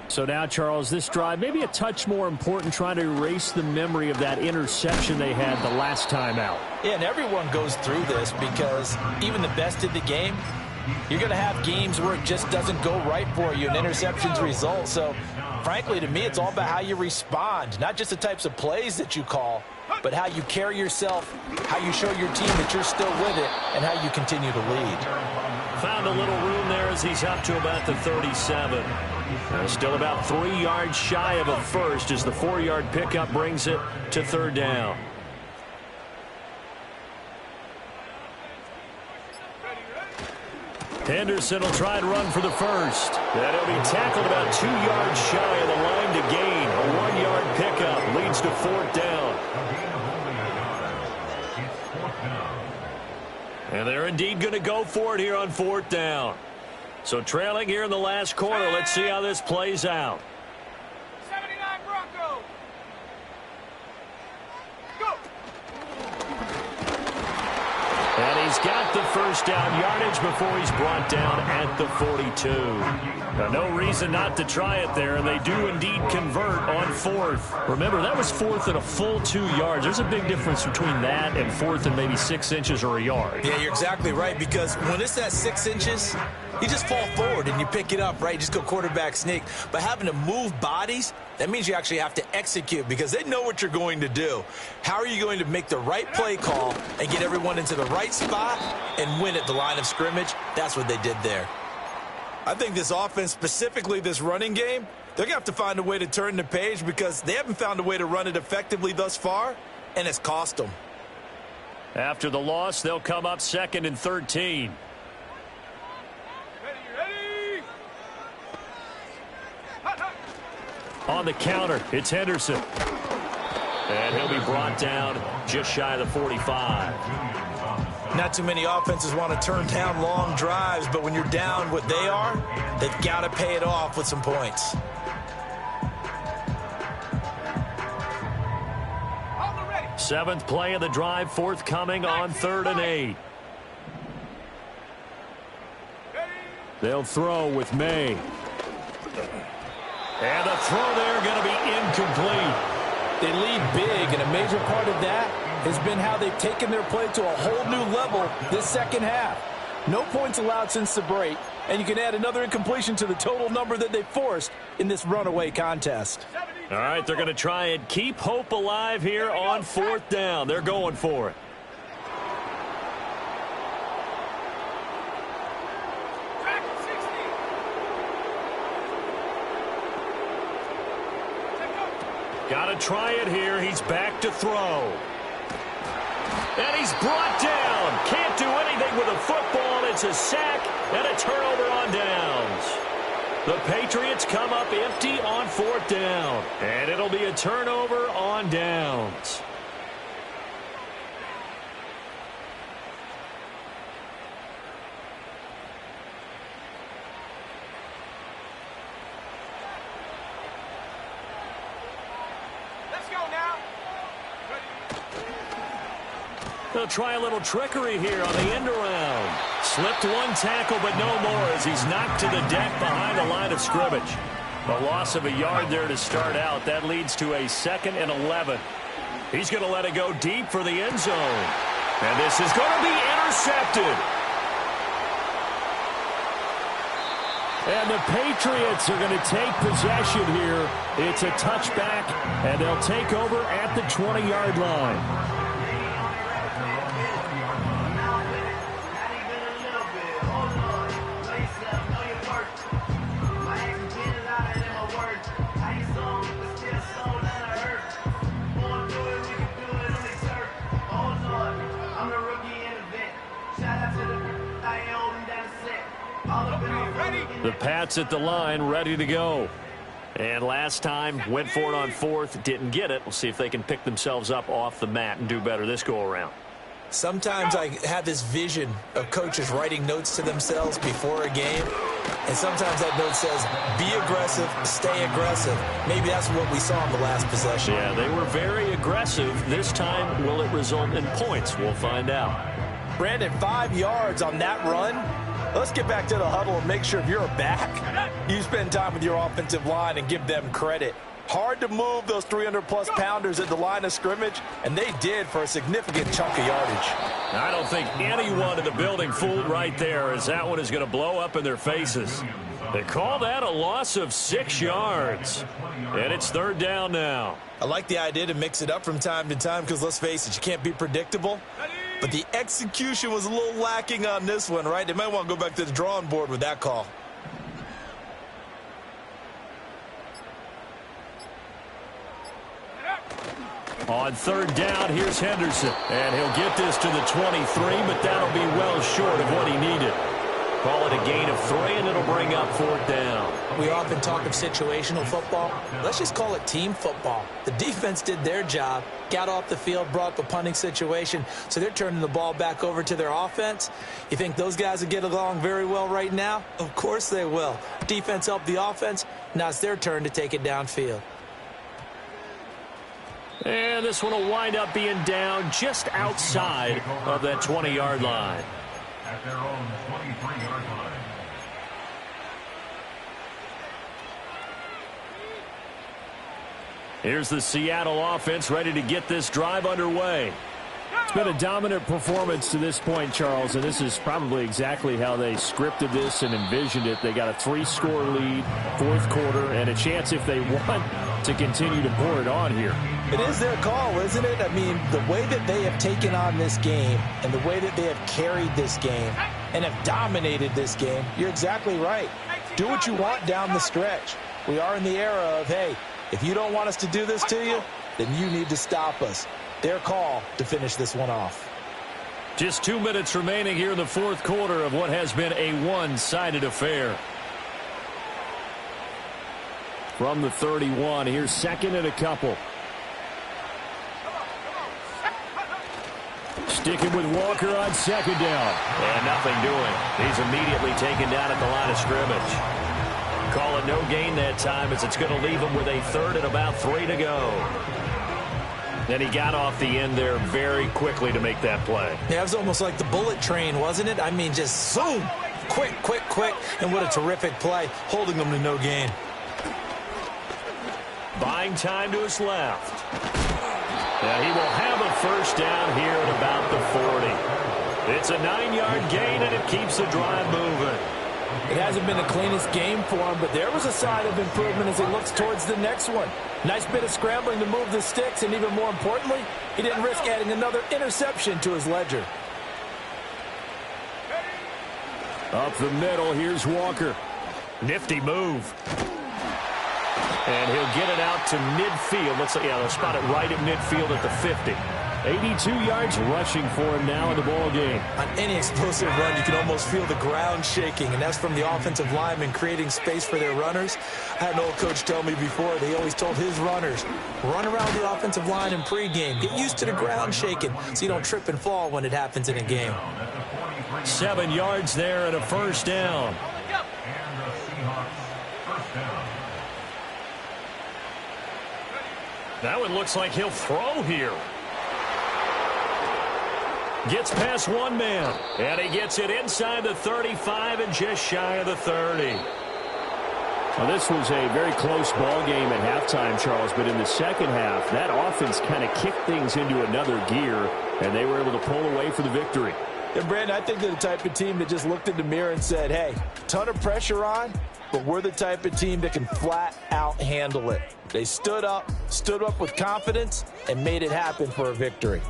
So now, Charles, this drive maybe a touch more important, trying to erase the memory of that interception they had the last time out. Yeah, and everyone goes through this because even the best in the game, you're going to have games where it just doesn't go right for you and interceptions result. So, frankly, to me, it's all about how you respond, not just the types of plays that you call, but how you carry yourself, how you show your team that you're still with it, and how you continue to lead. Found a little room there as he's up to about the 37. Still about 3 yards shy of a first as the 4-yard pickup brings it to third down. Henderson will try and run for the first. And he'll be tackled about 2 yards shy of the line to gain. A 1-yard pickup leads to fourth down. And they're indeed going to go for it here on fourth down. So trailing here in the last quarter, let's see how this plays out. 79 Broncos. Go. And he's got the first down yardage before he's brought down at the 42. Now, no reason not to try it there, and they do indeed convert on fourth. Remember, that was fourth and a full 2 yards. There's a big difference between that and fourth and maybe 6 inches or a yard. Yeah, you're exactly right, because when it's at 6 inches, you just fall forward and you pick it up, right? You just go quarterback sneak. But having to move bodies, that means you actually have to execute because they know what you're going to do. How are you going to make the right play call and get everyone into the right spot and win at the line of scrimmage? That's what they did there. I think this offense, specifically this running game, they're going to have to find a way to turn the page because they haven't found a way to run it effectively thus far, and it's cost them. After the loss, they'll come up 2nd and 13. Ready. On the counter, it's Henderson. And he'll be brought down just shy of the 45. Not too many offenses want to turn down long drives, but when you're down what they are, they've got to pay it off with some points. Seventh play of the drive, forthcoming on 3rd and 8. They'll throw with May. And the throw there going to be incomplete. They lead big, and a major part of that has been how they've taken their play to a whole new level this second half. No points allowed since the break, and you can add another incompletion to the total number that they forced in this runaway contest. All right, they're going to try and keep hope alive here on 4th down. They're going for it. Got to try it here. He's back to throw. And he's brought down. Can't do anything with a football. It's a sack and a turnover on downs. The Patriots come up empty on 4th down. And it'll be a turnover on downs. They'll try a little trickery here on the end around. Slipped one tackle, but no more as he's knocked to the deck behind the line of scrimmage. A loss of a yard there to start out. That leads to a 2nd and 11. He's going to let it go deep for the end zone. And this is going to be intercepted. And the Patriots are going to take possession here. It's a touchback, and they'll take over at the 20-yard line. The Pats at the line, ready to go. And last time, went for it on 4th, didn't get it. We'll see if they can pick themselves up off the mat and do better this go-around. Sometimes I have this vision of coaches writing notes to themselves before a game, and sometimes that note says, be aggressive, stay aggressive. Maybe that's what we saw in the last possession. Yeah, they were very aggressive. This time, will it result in points? We'll find out. Brandon, 5 yards on that run. Let's get back to the huddle and make sure if you're back, you spend time with your offensive line and give them credit. Hard to move those 300-plus pounders at the line of scrimmage, and they did for a significant chunk of yardage. I don't think anyone in the building fooled right there, as that one is going to blow up in their faces. They call that a loss of 6 yards, and it's third down now. I like the idea to mix it up from time to time because, let's face it, you can't be predictable. But the execution was a little lacking on this one, right? They might want to go back to the drawing board with that call. On third down, here's Henderson. And he'll get this to the 23, but that'll be well short of what he needed. Call it a gain of 3, and it'll bring up fourth down. We often talk of situational football. Let's just call it team football. The defense did their job, got off the field, brought up a punting situation, so they're turning the ball back over to their offense. You think those guys will get along very well right now? Of course they will. Defense helped the offense. Now it's their turn to take it downfield. And this one will wind up being down just outside of that 20-yard line. At their own 23-yard line. Here's the Seattle offense ready to get this drive underway. It's been a dominant performance to this point, Charles, and this is probably exactly how they scripted this and envisioned it. They got a 3-score lead, fourth quarter, and a chance if they want to continue to pour it on here. It is their call, isn't it? I mean, the way that they have taken on this game and the way that they have carried this game and have dominated this game, you're exactly right. Do what you want down the stretch. We are in the era of, hey, if you don't want us to do this to you, then you need to stop us. Their call to finish this one off. Just 2 minutes remaining here in the fourth quarter of what has been a one-sided affair. From the 31, here's second and a couple. Sticking with Walker on second down. And nothing doing. He's immediately taken down at the line of scrimmage. Call it no gain that time, as it's going to leave him with a third and about 3 to go. And he got off the end there very quickly to make that play. Yeah, it was almost like the bullet train, wasn't it? I mean, just zoom, quick, quick, quick. And what a terrific play, holding them to no gain. Buying time to his left. And he will have a first down here at about the 40. It's a 9-yard gain, and it keeps the drive moving. It hasn't been the cleanest game for him, but there was a sign of improvement as he looks towards the next one. Nice bit of scrambling to move the sticks, and even more importantly, he didn't risk adding another interception to his ledger. Up the middle, here's Walker. Nifty move. And he'll get it out to midfield. Looks like, yeah, they'll spot it right at midfield at the 50. 82 yards rushing for him now in the ball game. On any explosive run, you can almost feel the ground shaking, and that's from the offensive linemen creating space for their runners. I had an old coach tell me before, they always told his runners, run around the offensive line in pregame. Get used to the ground shaking so you don't trip and fall when it happens in a game. 7 yards there and a first down. And the Seahawks first down. That one looks like he'll throw here. Gets past one man, and he gets it inside the 35 and just shy of the 30. Well, this was a very close ball game at halftime, Charles, but in the second half, that offense kind of kicked things into another gear, and they were able to pull away for the victory. And, Brandon, I think they're the type of team that just looked in the mirror and said, hey, ton of pressure on, but we're the type of team that can flat out handle it. They stood up with confidence, and made it happen for a victory.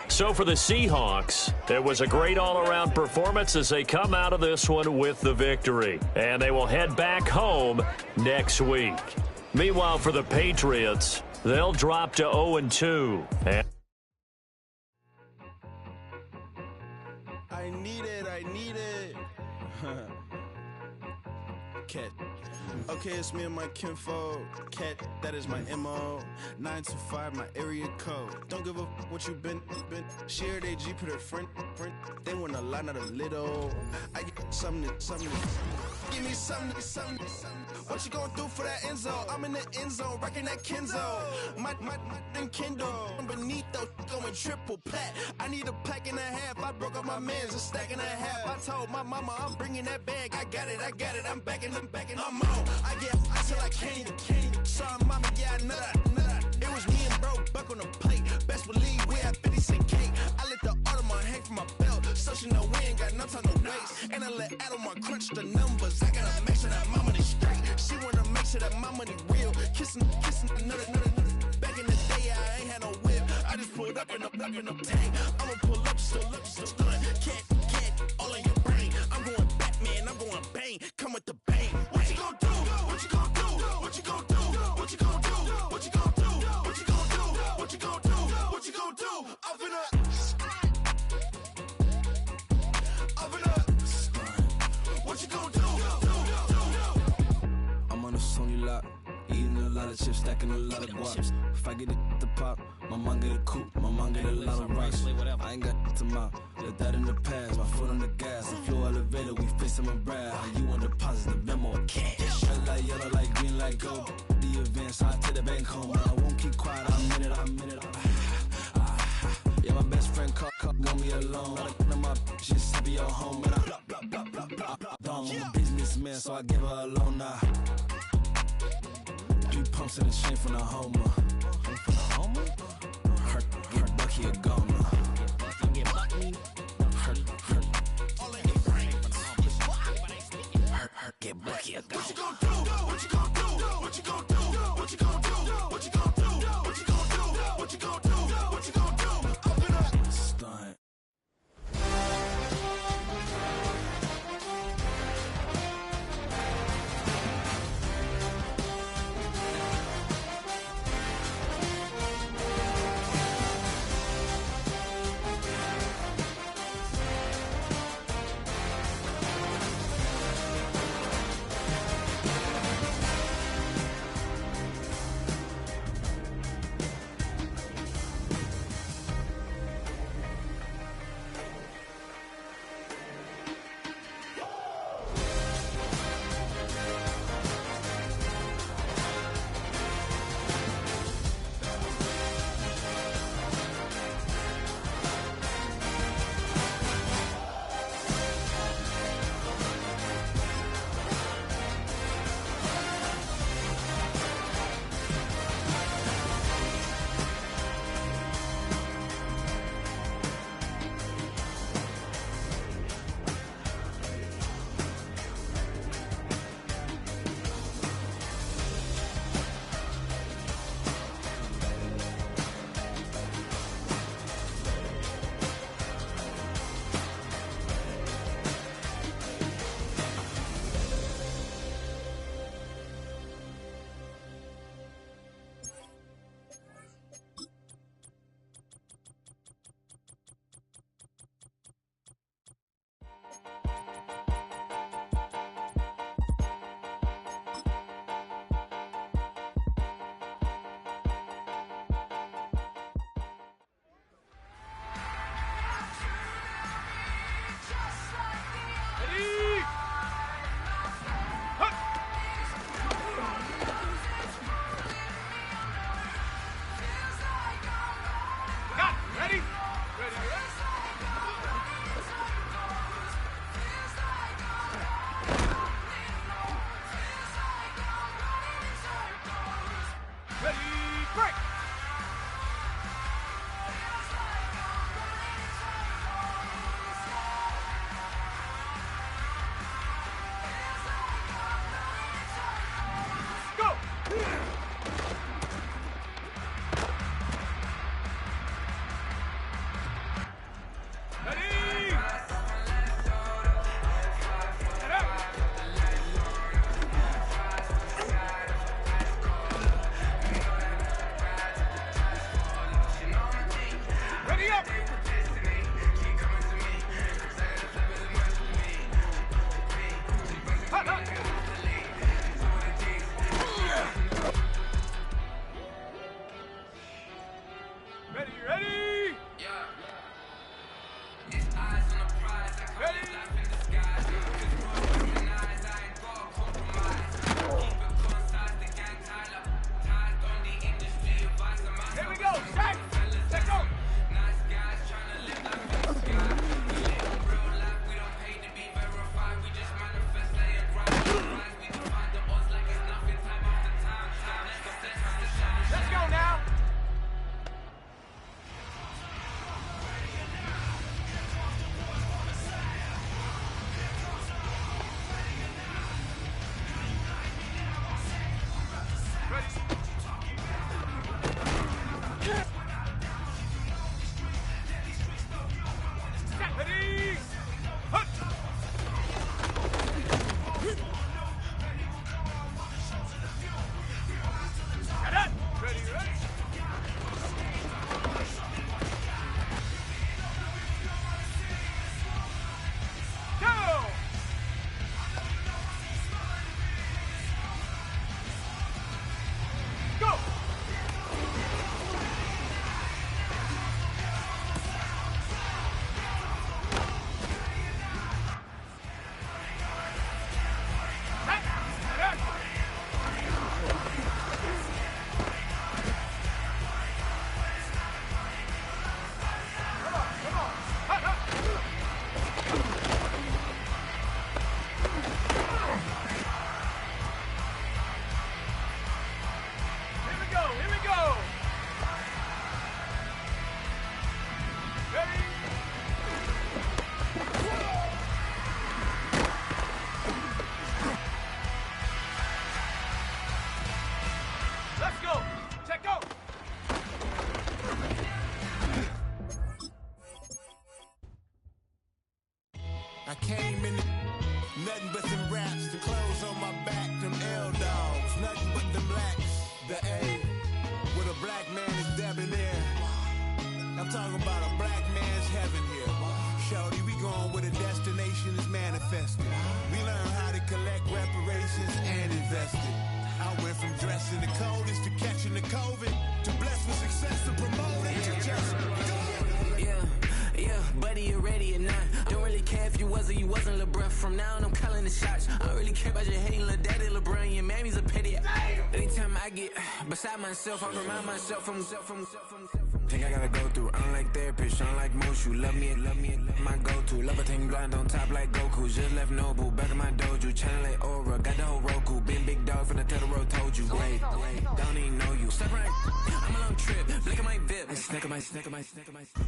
So for the Seahawks, it was a great all-around performance as they come out of this one with the victory. And they will head back home next week. Meanwhile, for the Patriots, they'll drop to 0-2. I need it. Cat. Okay, it's me and my kinfolk. Cat, that is my MO. 9 to 5, my area code. Don't give a what you been. Shared AG, put her friend. They want a lot, not a little. I get something. give me something. What you gonna do for that end zone? I'm in the end zone, rocking that Kenzo. My Kindle, beneath though, going triple plat. I need a pack and a half. I broke up my man's, a stack and a half. I told my mama I'm bringing that bag. I got it. I'm backing, I'm on. I get till I can't. Sorry, mama, yeah, I know that. It was me and bro, buck on the plate. Best believe we had 50 cent cake. I let the Audemars hang from my belt, so she know we ain't got no time to waste. And I let Audemars crunch the numbers. I gotta make sure that my money straight. She wanna make sure that my money real. Kissing another. Back in the day, I ain't had no whip. I just pulled up in a tank. I'ma pull up, just stunt. Cat, all in your brain. I'm going Batman, I'm going bang. Come with the bang. What you gonna do? What you gonna do? What you gonna do? What you gonna do? What you gonna do? What you gonna do? What you gonna do? What you gonna do? I'm finna. What you gonna do? I'm on a Sony lot, eating a lot of chips, stacking a lot of guaps. If I get it to pop, my mom get a coupe, my mom get a lot of rice. I ain't got to mouth, let that in the past. My foot on the gas, the floor elevator, we facing my brad. How you want deposit the memo or cash? Red light, yellow light, green light, go. The events, I take the bank home. I won't keep quiet, I'm in it. Yeah, my best friend want me alone. None of my bitches happy at home, and I I'm a businessman, so I give her a loan now. 3 pumps in the chain from the Homer. Hurt Bucky a goner. Hurt get Bucky a goner. What you gonna do? What you gonna do? What you gonna do? What you gonna do? What you gonna do? What you gonna do? What you gonna do? What you gonna do? Up in a stunt. I came in nothing but them raps, the clothes on my back, them L-dogs, nothing but them blacks. The A, with a black man is debonair. I'm talking about a black man's heaven here. Shorty, we going where the destination is manifested. We learn how to collect reparations and invest it. I went from dressing the coldest to catching the COVID, to blessed with success to promote it to just go. Yeah, buddy, you ready or not? Don't really care if you was or you wasn't LeBron. From now on, I'm calling the shots. I don't really care about your hating little daddy LeBron. Your mammy's a pity. Anytime I get beside myself, I remind myself from. Think I gotta go through. I don't like therapists, I don't like most. You love me, my go-to. Love a thing blind on top like Goku. Just left Nobu, back in my dojo. Channel like Aura, got the whole Roku. Been big dog from the Tether Road, told you. Wait, don't even know you. Step right, I'm a long trip. Blick at my VIP. Snack of my.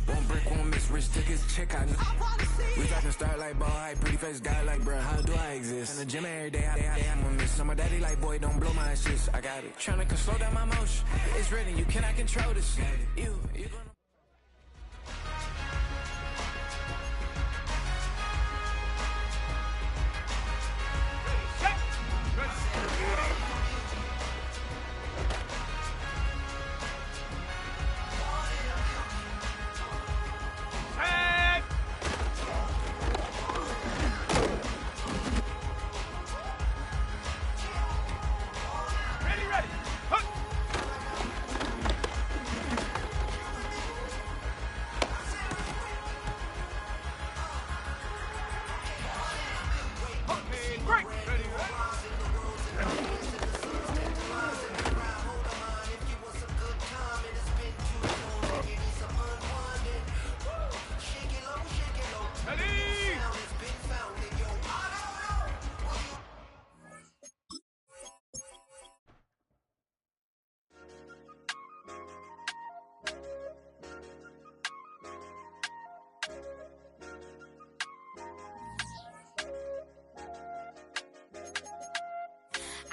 Won't break, won't miss. Rich took his check out. We talking start like ball high, pretty face guy like bruh. How do I exist? In the gym every day, I'm gonna miss. So my daddy like, boy, don't blow my shit. I got it. Tryna slow down my motion. It's written, you cannot control this. You gonna.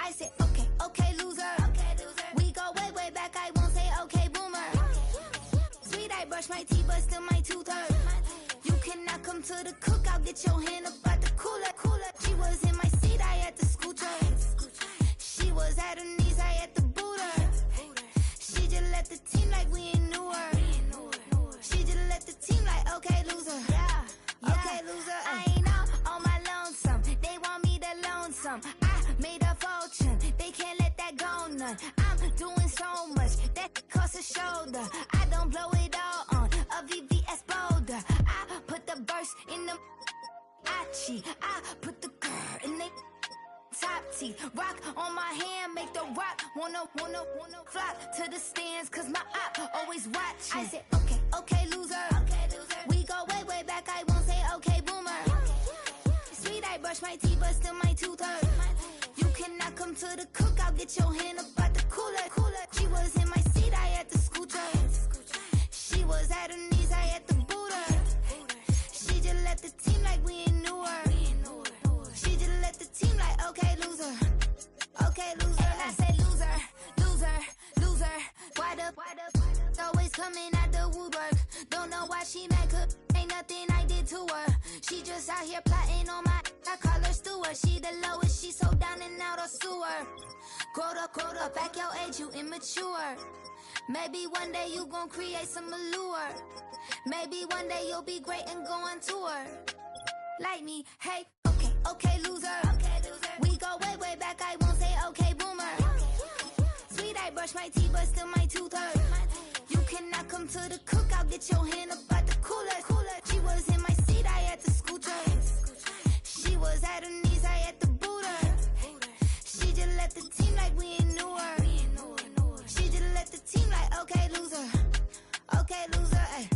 I said, okay, loser. We go way back, I won't say okay, boomer. Sweet, I brush my teeth, but still my tooth hurt. You cannot come to the cookout, get your hand up out the cooler. She was in my seat, I had to scoot her. She was at her knees, I had to boot her. She just let the team like we ain't knew her. She just let the team like, okay, loser. Okay, loser. I ain't out on my lonesome. They want me to loan some. I made a fortune. They can't let that go none. I'm doing so much that costs a shoulder. I don't blow it all on a VVS boulder. I put the verse in the Achi. I put the girl in the top teeth. Rock on my hand, make the rock wanna flock to the stands, cause my op always watching. I said, okay, loser. We go way back, I won't say okay, boomer. Sweet, I brush my teeth, but still my tooth hurt. You cannot come to the cookout, get your hand up out the cooler. She was in my seat, I had to scoot her. She was at her knees, I had to boot her. She just let the team like we ain't knew her. She just let the team like, okay, loser. Okay, loser. And I say loser. Why the always coming out the woodwork? Don't know why she mad, cause ain't nothing I did to her. She just out here plotting on my, I call her Stewart. She the lowest, she so down and out of sewer. Growed up, back your age, you immature. Maybe one day you gon' create some allure. Maybe one day you'll be great and go on tour. Like me, hey, okay, loser. We go way back, I won't say okay, boomer. Sweet, I brush my teeth, but still my tooth hurt. You cannot come to the cookout, get your hand up out the cooler. She was in my seat, I had to scoot her. She was at her knees, I had to boot her. She just let the team like we ain't knew her. She just let the team like, okay, loser. Okay, loser, ay.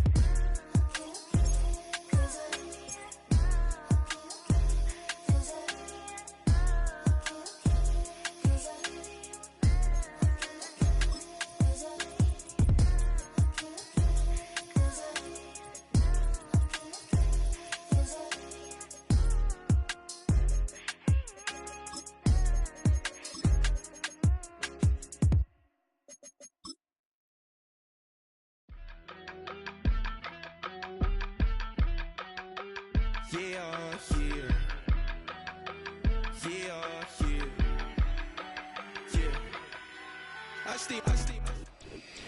Yeah.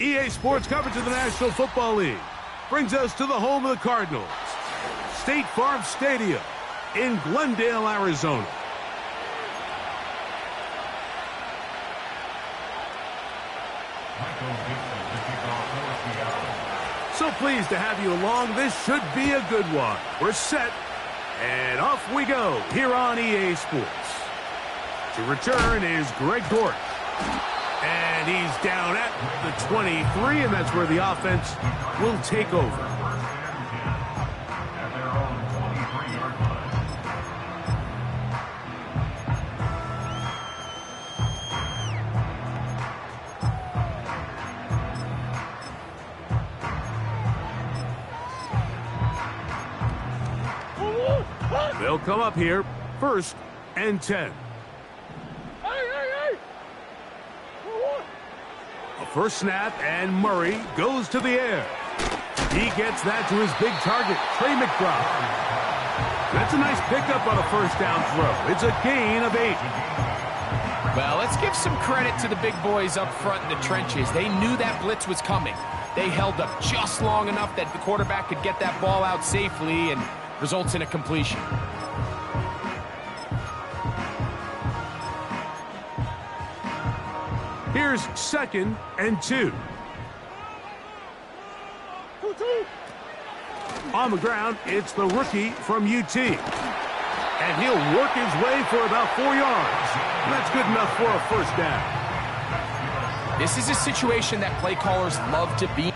EA Sports coverage of the National Football League brings us to the home of the Cardinals, State Farm Stadium in Glendale, Arizona. So pleased to have you along. This should be a good one. We're set, and off we go here on EA Sports. To return is Greg Dortch. And he's down at the 23, and that's where the offense will take over. They'll come up here, 1st and 10. A first snap, and Murray goes to the air. He gets that to his big target, Trey McBride. That's a nice pickup on a first down throw. It's a gain of 8. Well, let's give some credit to the big boys up front in the trenches. They knew that blitz was coming. They held up just long enough that the quarterback could get that ball out safely and results in a completion. Here's 2nd and 2. On the ground, it's the rookie from UT. And he'll work his way for about 4 yards. That's good enough for a first down. This is a situation that play callers love to be.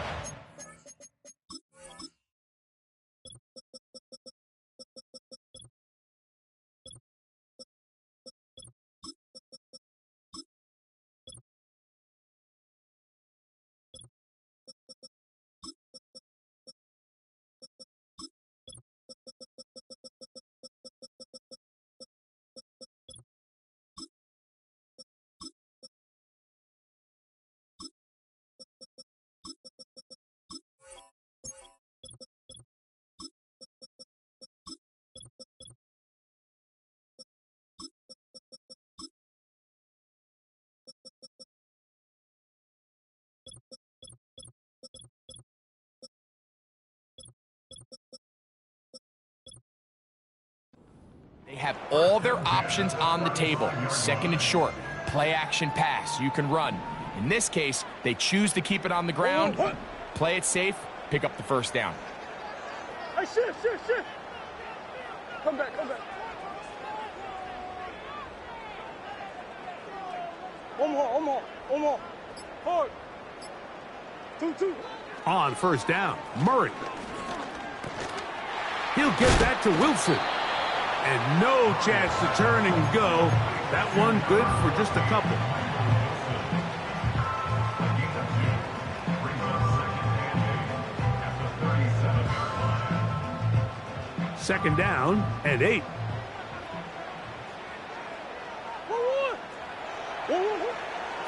They have all their options on the table. 2nd and short, play action pass, you can run. In this case, they choose to keep it on the ground, play it safe, pick up the first down. Hey, shift. Come back. One more. Hard. 2. On first down, Murray. He'll get that to Wilson. And no chance to turn and go. That one good for just a couple. Second down and 8.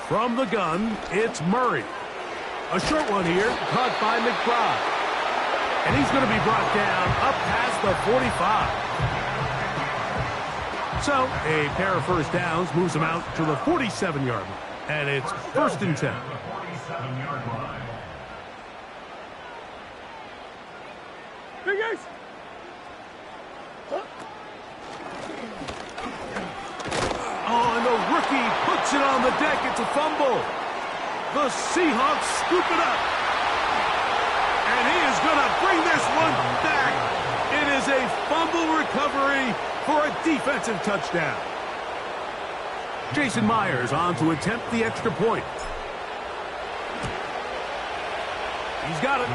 From the gun, it's Murray. A short one here, caught by McBride. And he's going to be brought down up past the 45. So, a pair of first downs moves them out to the 47-yard line. And it's 1st and 10. Big Ace! Oh, and the rookie puts it on the deck. It's a fumble. The Seahawks scoop it up. And he is going to bring this one back. It is a fumble recovery for a defensive touchdown. Jason Myers on to attempt the extra point. He's got it.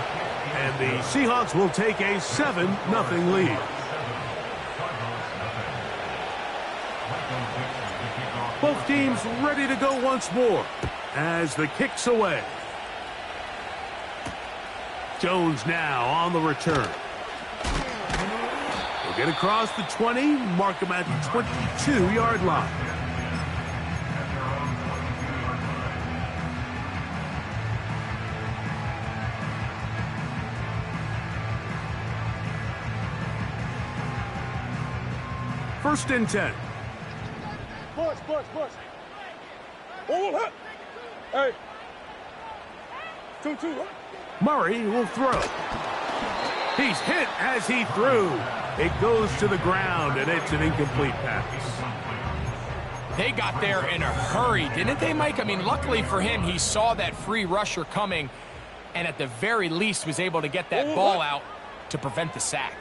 And the Seahawks will take a 7-0 lead. Both teams ready to go once more as the kick's away. Jones now on the return. He'll get across the 20, mark him at the 22-yard line. First and 10. Push. Oh, hey, Murray will throw. He's hit as he threw. It goes to the ground, and it's an incomplete pass. They got there in a hurry, didn't they, Mike? I mean, luckily for him, he saw that free rusher coming, and at the very least was able to get that ball out to prevent the sack.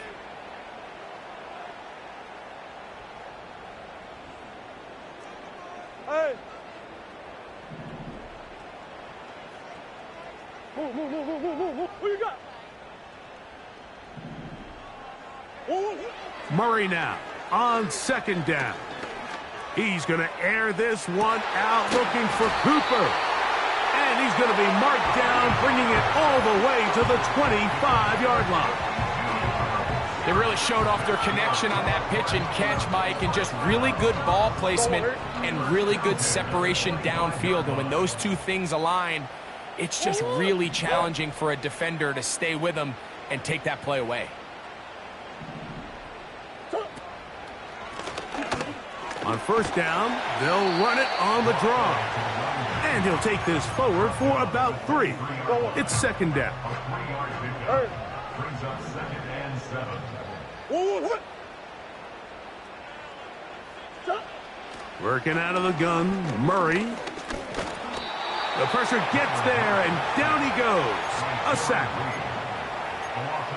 Hey. Move. Who you got? Murray now on second down. He's going to air this one out, looking for Cooper. And he's going to be marked down, bringing it all the way to the 25-yard line. They really showed off their connection on that pitch and catch, Mike, and just really good ball placement and really good separation downfield. And when those two things align, it's just really challenging for a defender to stay with them and take that play away. On first down, they'll run it on the draw. And he'll take this forward for about 3. It's second down. Brings up 2nd and 7. Working out of the gun, Murray. The pressure gets there, and down he goes. A sack.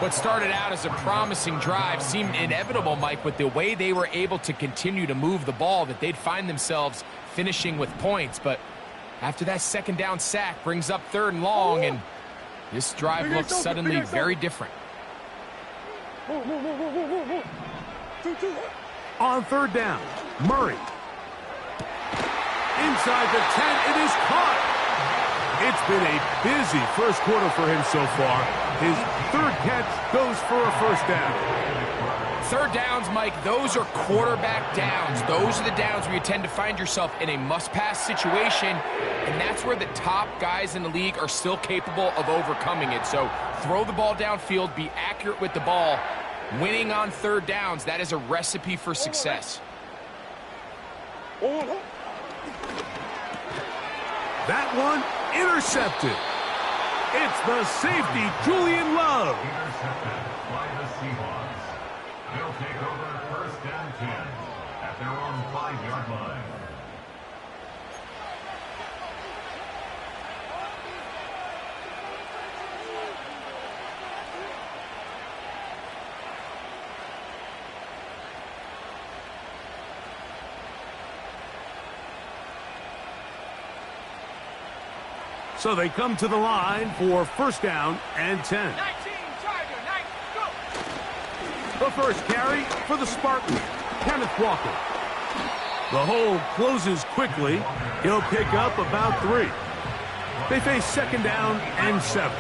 What started out as a promising drive seemed inevitable, Mike, with the way they were able to continue to move the ball, that they'd find themselves finishing with points. But after that second down sack brings up 3rd and long, and this drive looks suddenly very different. On third down, Murray. Inside the 10, it is caught. It's been a busy first quarter for him so far. His 3rd catch goes for a first down. 3rd downs, Mike, those are quarterback downs. Those are the downs where you tend to find yourself in a must-pass situation, and that's where the top guys in the league are still capable of overcoming it. So throw the ball downfield, be accurate with the ball. Winning on 3rd downs, that is a recipe for success. That one intercepted. It's the safety, Julian Love. Intercepted by the Seahawks. They'll take over 1st and 10 at their own 5-yard line. So they come to the line for first down and 10. 19, Tiger, 9, go. The first carry for the Spartans, Kenneth Walker. The hole closes quickly. He'll pick up about 3. They face second down and 7.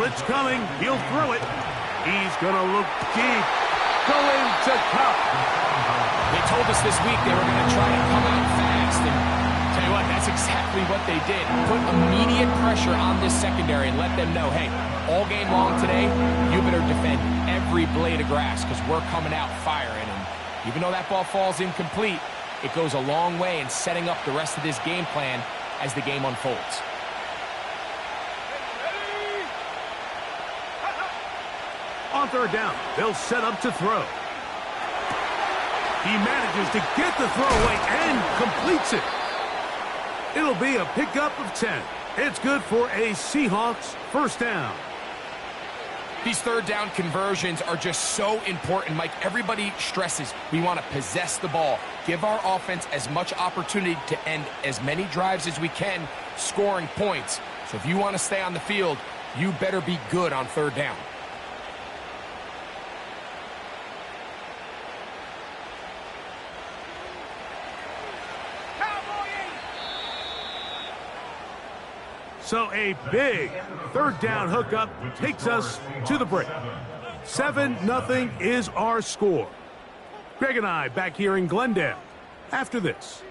Blitz coming. He'll throw it. He's going to look deep. Going to Kupp. They told us this week they were going to try to come out fast, and tell you what, that's exactly what they did. Put immediate pressure on this secondary and let them know, hey, all game long today, you better defend every blade of grass because we're coming out firing. And even though that ball falls incomplete, it goes a long way in setting up the rest of this game plan as the game unfolds. On third down, they'll set up to throw. He manages to get the throw away and completes it. It'll be a pickup of 10. It's good for a Seahawks first down. These 3rd down conversions are just so important, Mike. Everybody stresses we want to possess the ball, give our offense as much opportunity to end as many drives as we can, scoring points. So if you want to stay on the field, you better be good on 3rd down. So a big 3rd down hookup takes us to the break. 7-0 is our score. Greg and I back here in Glendale after this.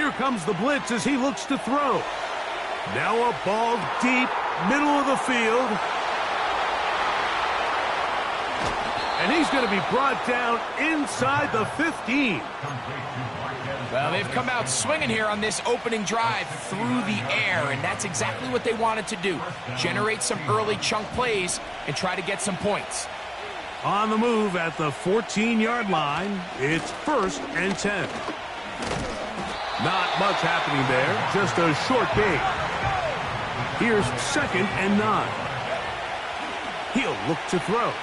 Here comes the blitz as he looks to throw. Now a ball deep, middle of the field. And he's going to be brought down inside the 15. Well, they've come out swinging here on this opening drive through the air, and that's exactly what they wanted to do. Generate some early chunk plays and try to get some points. On the move at the 14-yard line, it's 1st and 10. Not much happening there, just a short gain. Here's 2nd and 9. He'll look to throw.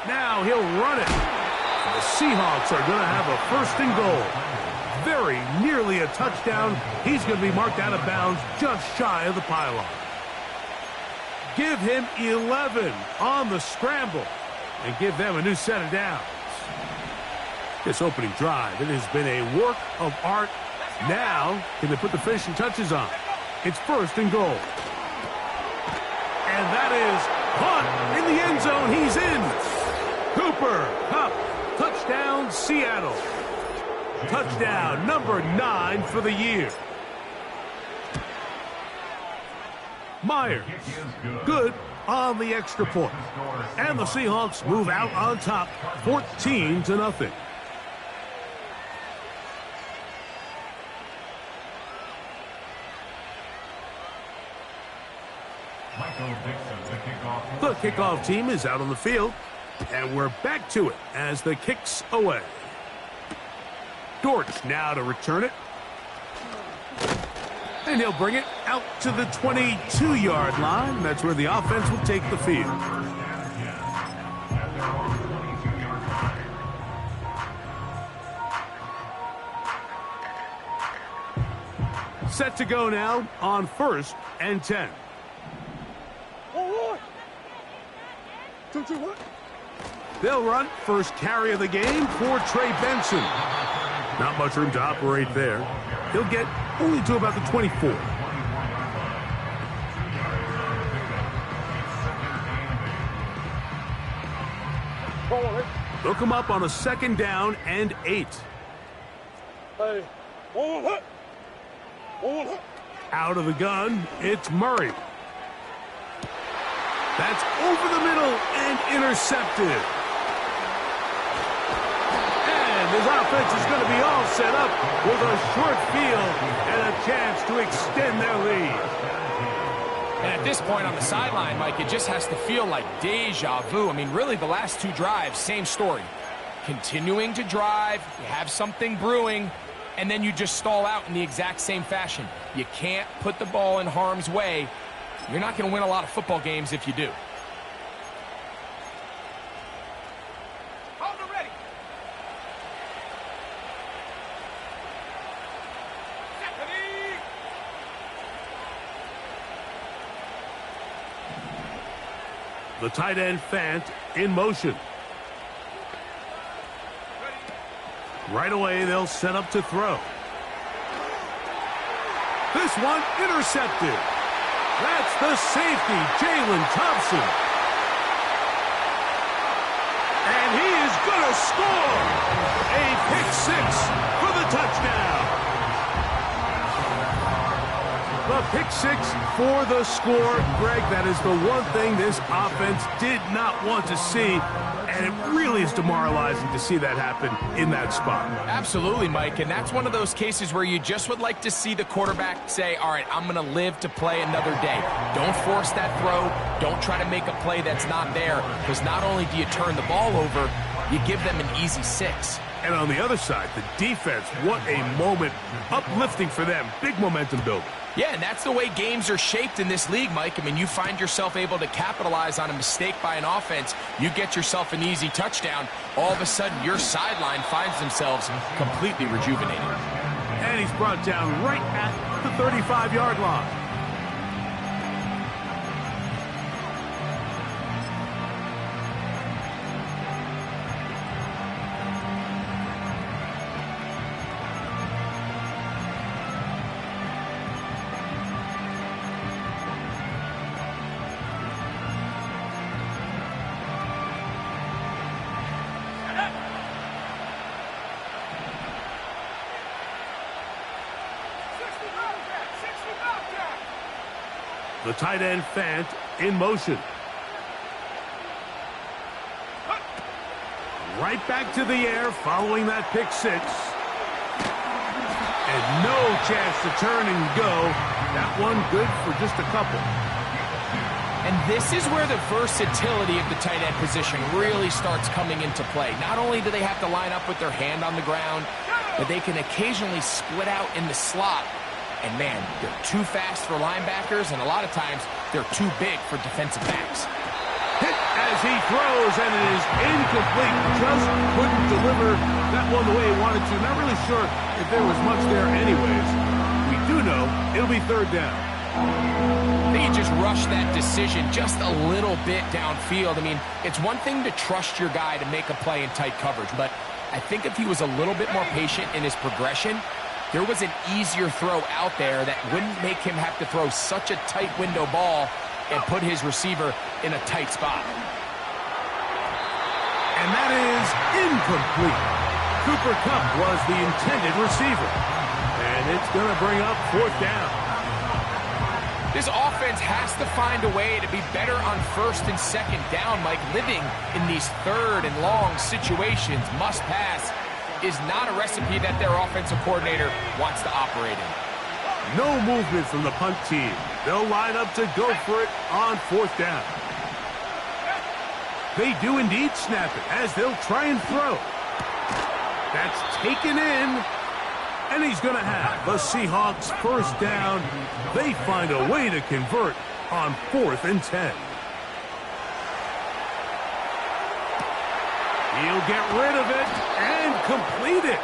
Now he'll run it. The Seahawks are going to have a 1st and goal. Very nearly a touchdown. He's going to be marked out of bounds just shy of the pylon. Give him 11 on the scramble and give them a new set of downs. This opening drive, it has been a work of art. Now, can they put the finishing touches on? It's 1st and goal. And that is Hunt in the end zone. He's in. Cooper Kupp, touchdown Seattle. Touchdown number 9 for the year. Myers, good on the extra point. And the Seahawks move out on top, 14-0. The kickoff team is out on the field, and we're back to it as the kick's away. Dortch now to return it. And he'll bring it out to the 22-yard line. That's where the offense will take the field. Set to go now on 1st and 10. They'll run first carry of the game for Trey Benson. Not much room to operate there. He'll get only to about the 24. They'll come up on a 2nd down and 8. Out of the gun, it's Murray. That's over the middle and intercepted. And his offense is going to be all set up with a short field and a chance to extend their lead. And at this point on the sideline, Mike, it just has to feel like deja vu. I mean, really, the last 2 drives, same story. Continuing to drive, you have something brewing, and then you just stall out in the exact same fashion. You can't put the ball in harm's way. You're not going to win a lot of football games if you do. Hold it ready. Ready. The tight end Fant in motion. Right away, they'll set up to throw. This one intercepted. That's the safety, Jalen Thompson. And he is going to score. A pick 6 for the touchdown. The pick 6 for the score. Greg, that is the one thing this offense did not want to see. And it really is demoralizing to see that happen in that spot. Absolutely, Mike, and that's one of those cases where you just would like to see the quarterback say, all right, I'm going to live to play another day. Don't force that throw. Don't try to make a play that's not there, because not only do you turn the ball over, you give them an easy 6. And on the other side, the defense, what a moment. Uplifting for them. Big momentum building. Yeah, and that's the way games are shaped in this league, Mike. I mean, you find yourself able to capitalize on a mistake by an offense. You get yourself an easy touchdown. All of a sudden, your sideline finds themselves completely rejuvenated. And he's brought down right at the 35-yard line. The tight end Fant in motion. Right back to the air following that pick six. And no chance to turn and go. That one good for just a couple. And this is where the versatility of the tight end position really starts coming into play. Not only do they have to line up with their hand on the ground, but they can occasionally split out in the slot. And man, they're too fast for linebackers, and a lot of times they're too big for defensive backs. Hit as he throws, and it is incomplete. Just couldn't deliver that one the way he wanted to. Not really sure if there was much there anyways. We do know it'll be third down. They just rushed that decision just a little bit downfield. I mean, it's one thing to trust your guy to make a play in tight coverage, but I think if he was a little bit more patient in his progression, there was an easier throw out there that wouldn't make him have to throw such a tight window ball and put his receiver in a tight spot. And that is incomplete. Cooper Kupp was the intended receiver. And it's going to bring up fourth down. This offense has to find a way to be better on first and second down. Like, living in these third and long situations, must pass, is not a recipe that their offensive coordinator wants to operate in. No movement from the punt team. They'll line up to go for it on fourth down. They do indeed snap it as they'll try and throw. That's taken in. And he's going to have the Seahawks first down. They find a way to convert on 4th and 10. He'll get rid of it and complete it.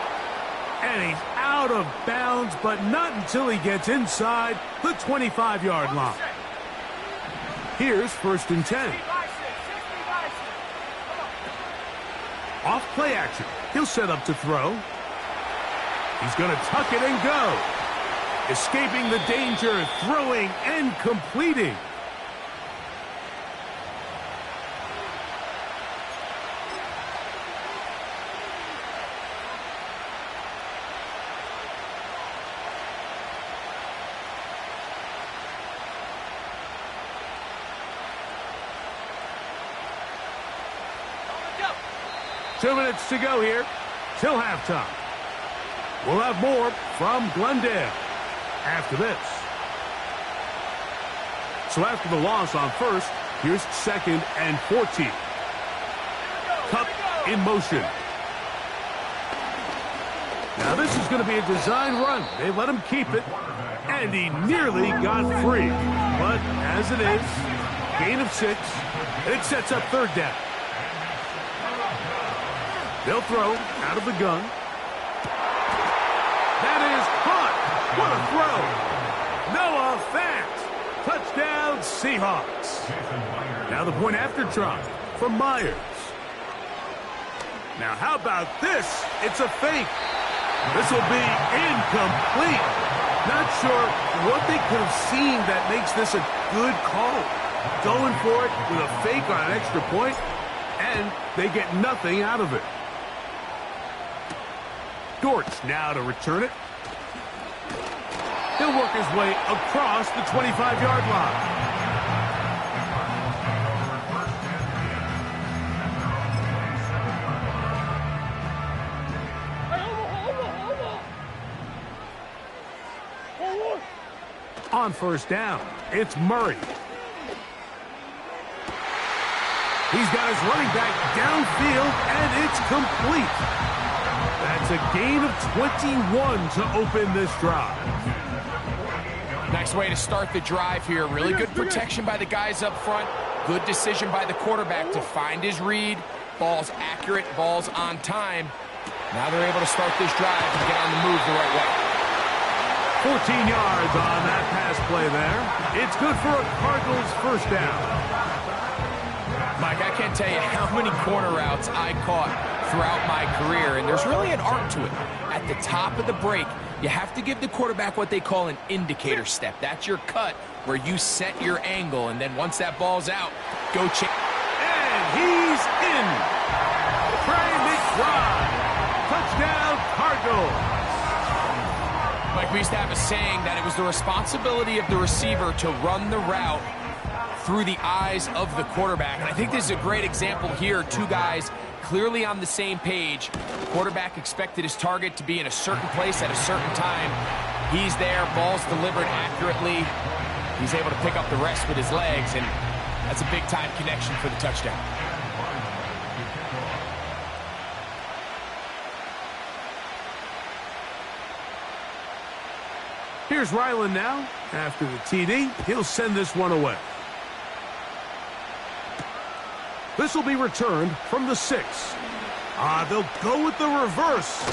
And he's out of bounds, but not until he gets inside the 25-yard line. Here's 1st and 10. Off play action. He'll set up to throw. He's going to tuck it and go. Escaping the danger, throwing and completing. Two minutes to go here till halftime. We'll have more from Glendale after this. So after the loss on first, here's 2nd and 14. Kupp in motion. Now this is going to be a design run. They let him keep it, and he nearly got free. But as it is, gain of 6, and it sets up third down. They'll throw out of the gun. That is caught. What a throw. Noah Fant. Touchdown, Seahawks. Now the point after try from Myers. Now how about this? It's a fake. This will be incomplete. Not sure what they could have seen that makes this a good call. Going for it with a fake on an extra point, and they get nothing out of it. Dortch now to return it. He'll work his way across the 25-yard line. On first down, it's Murray. He's got his running back downfield, and it's complete. That's a gain of 21 to open this drive. Nice way to start the drive here. Really good protection by the guys up front. Good decision by the quarterback to find his read. Ball's accurate, ball's on time. Now they're able to start this drive and get on the move the right way. 14 yards on that pass play there. It's good for a Cardinals first down. Mike, I can't tell you how many corner routes I caught throughout my career, and there's really an art to it. At the top of the break, you have to give the quarterback what they call an indicator step. That's your cut where you set your angle, and then once that ball's out, go check. And he's in. Trey McBride. Touchdown, Cardinals. Like we used to have a saying that it was the responsibility of the receiver to run the route through the eyes of the quarterback. And I think this is a great example here. Two guys clearly on the same page. Quarterback expected his target to be in a certain place at a certain time. He's there, ball's delivered accurately. He's able to pick up the rest with his legs, and that's a big-time connection for the touchdown. Here's Ryland now. After the TD, he'll send this one away. This will be returned from the 6. They'll go with the reverse.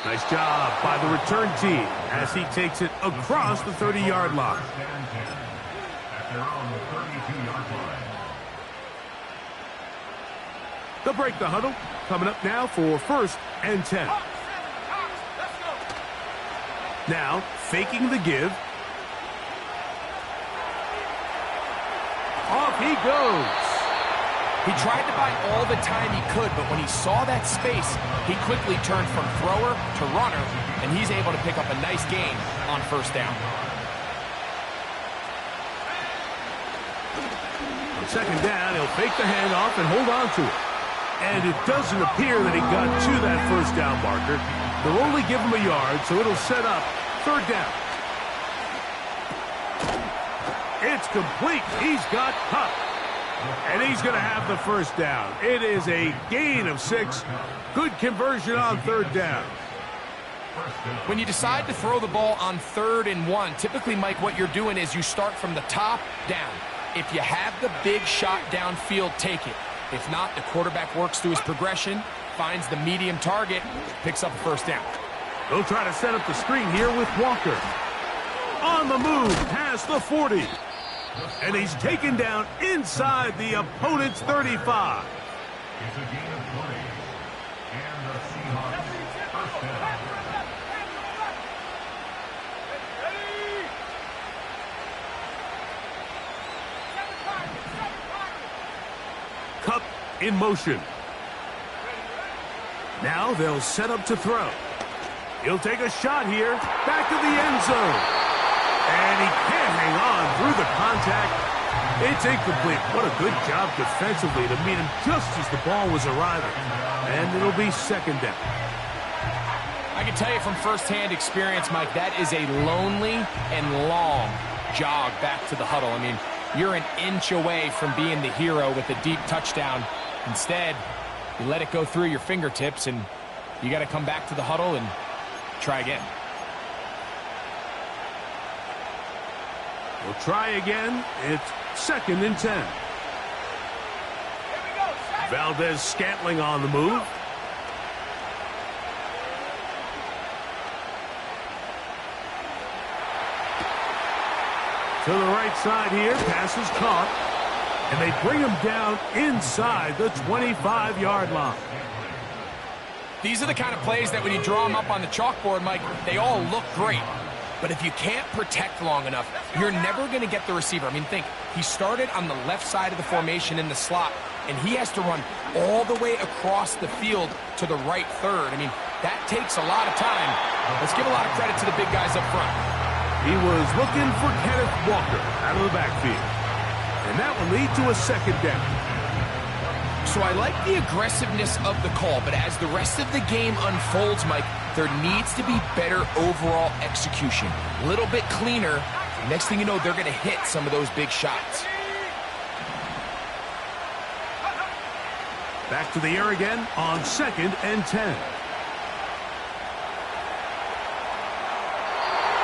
Nice job by the return team as he takes it across the 30-yard line. At their own 32-yard line. They'll break the huddle. Coming up now for 1st and 10. Now, faking the give. Off he goes. He tried to buy all the time he could, but when he saw that space, he quickly turned from thrower to runner, and he's able to pick up a nice gain on 1st down. On 2nd down, he'll fake the handoff and hold on to it. And it doesn't appear that he got to that 1st down marker. They'll only give him a yard, so it'll set up 3rd down. It's complete. He's got Kupp. And he's going to have the 1st down. It is a gain of 6. Good conversion on 3rd down. When you decide to throw the ball on 3rd and 1, typically, Mike, what you're doing is you start from the top down. If you have the big shot downfield, take it. If not, the quarterback works through his progression, finds the medium target, picks up a 1st down. They'll try to set up the screen here with Walker. On the move, past the 40. And he's taken down inside the opponent's 35. It's a gain of 3. And the Seahawks 1st down. Kupp in motion. Now they'll set up to throw. He'll take a shot here. Back to the end zone. And he can't hang on through the contact. It's incomplete. What a good job defensively to meet him just as the ball was arriving. And it'll be 2nd down. I can tell you from firsthand experience, Mike, that is a lonely and long jog back to the huddle. I mean, you're an inch away from being the hero with a deep touchdown. Instead, you let it go through your fingertips, and you got to come back to the huddle and try again. We'll try again. It's 2nd and 10. Valdez-Scantling on the move. To the right side here. Pass is caught. And they bring him down inside the 25-yard line. These are the kind of plays that when you draw them up on the chalkboard, Mike, they all look great. But if you can't protect long enough, you're never going to get the receiver. I mean, think, he started on the left side of the formation in the slot, and he has to run all the way across the field to the right 3rd. I mean, that takes a lot of time. Let's give a lot of credit to the big guys up front. He was looking for Kenneth Walker out of the backfield. And that will lead to a 2nd down. So I like the aggressiveness of the call, but as the rest of the game unfolds, Mike, there needs to be better overall execution. A little bit cleaner. Next thing you know, they're going to hit some of those big shots. Back to the air again on 2nd and 10.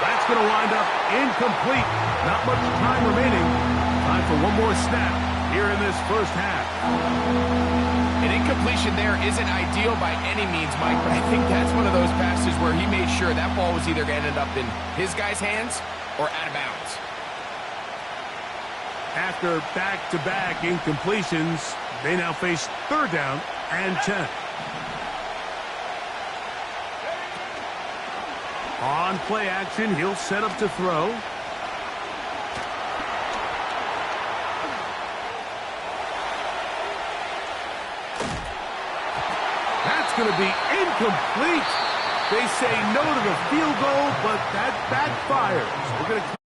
That's going to wind up incomplete. Not much time remaining. Time for one more snap here in this 1st half. An incompletion there isn't ideal by any means, Mike, but I think that's one of those passes where he made sure that ball was either going to end up in his guy's hands or out of bounds. After back-to-back incompletions, they now face 3rd down and 10. On play action, he'll set up to throw. That's going to be incomplete. They say no to the field goal, but that backfires. We're going to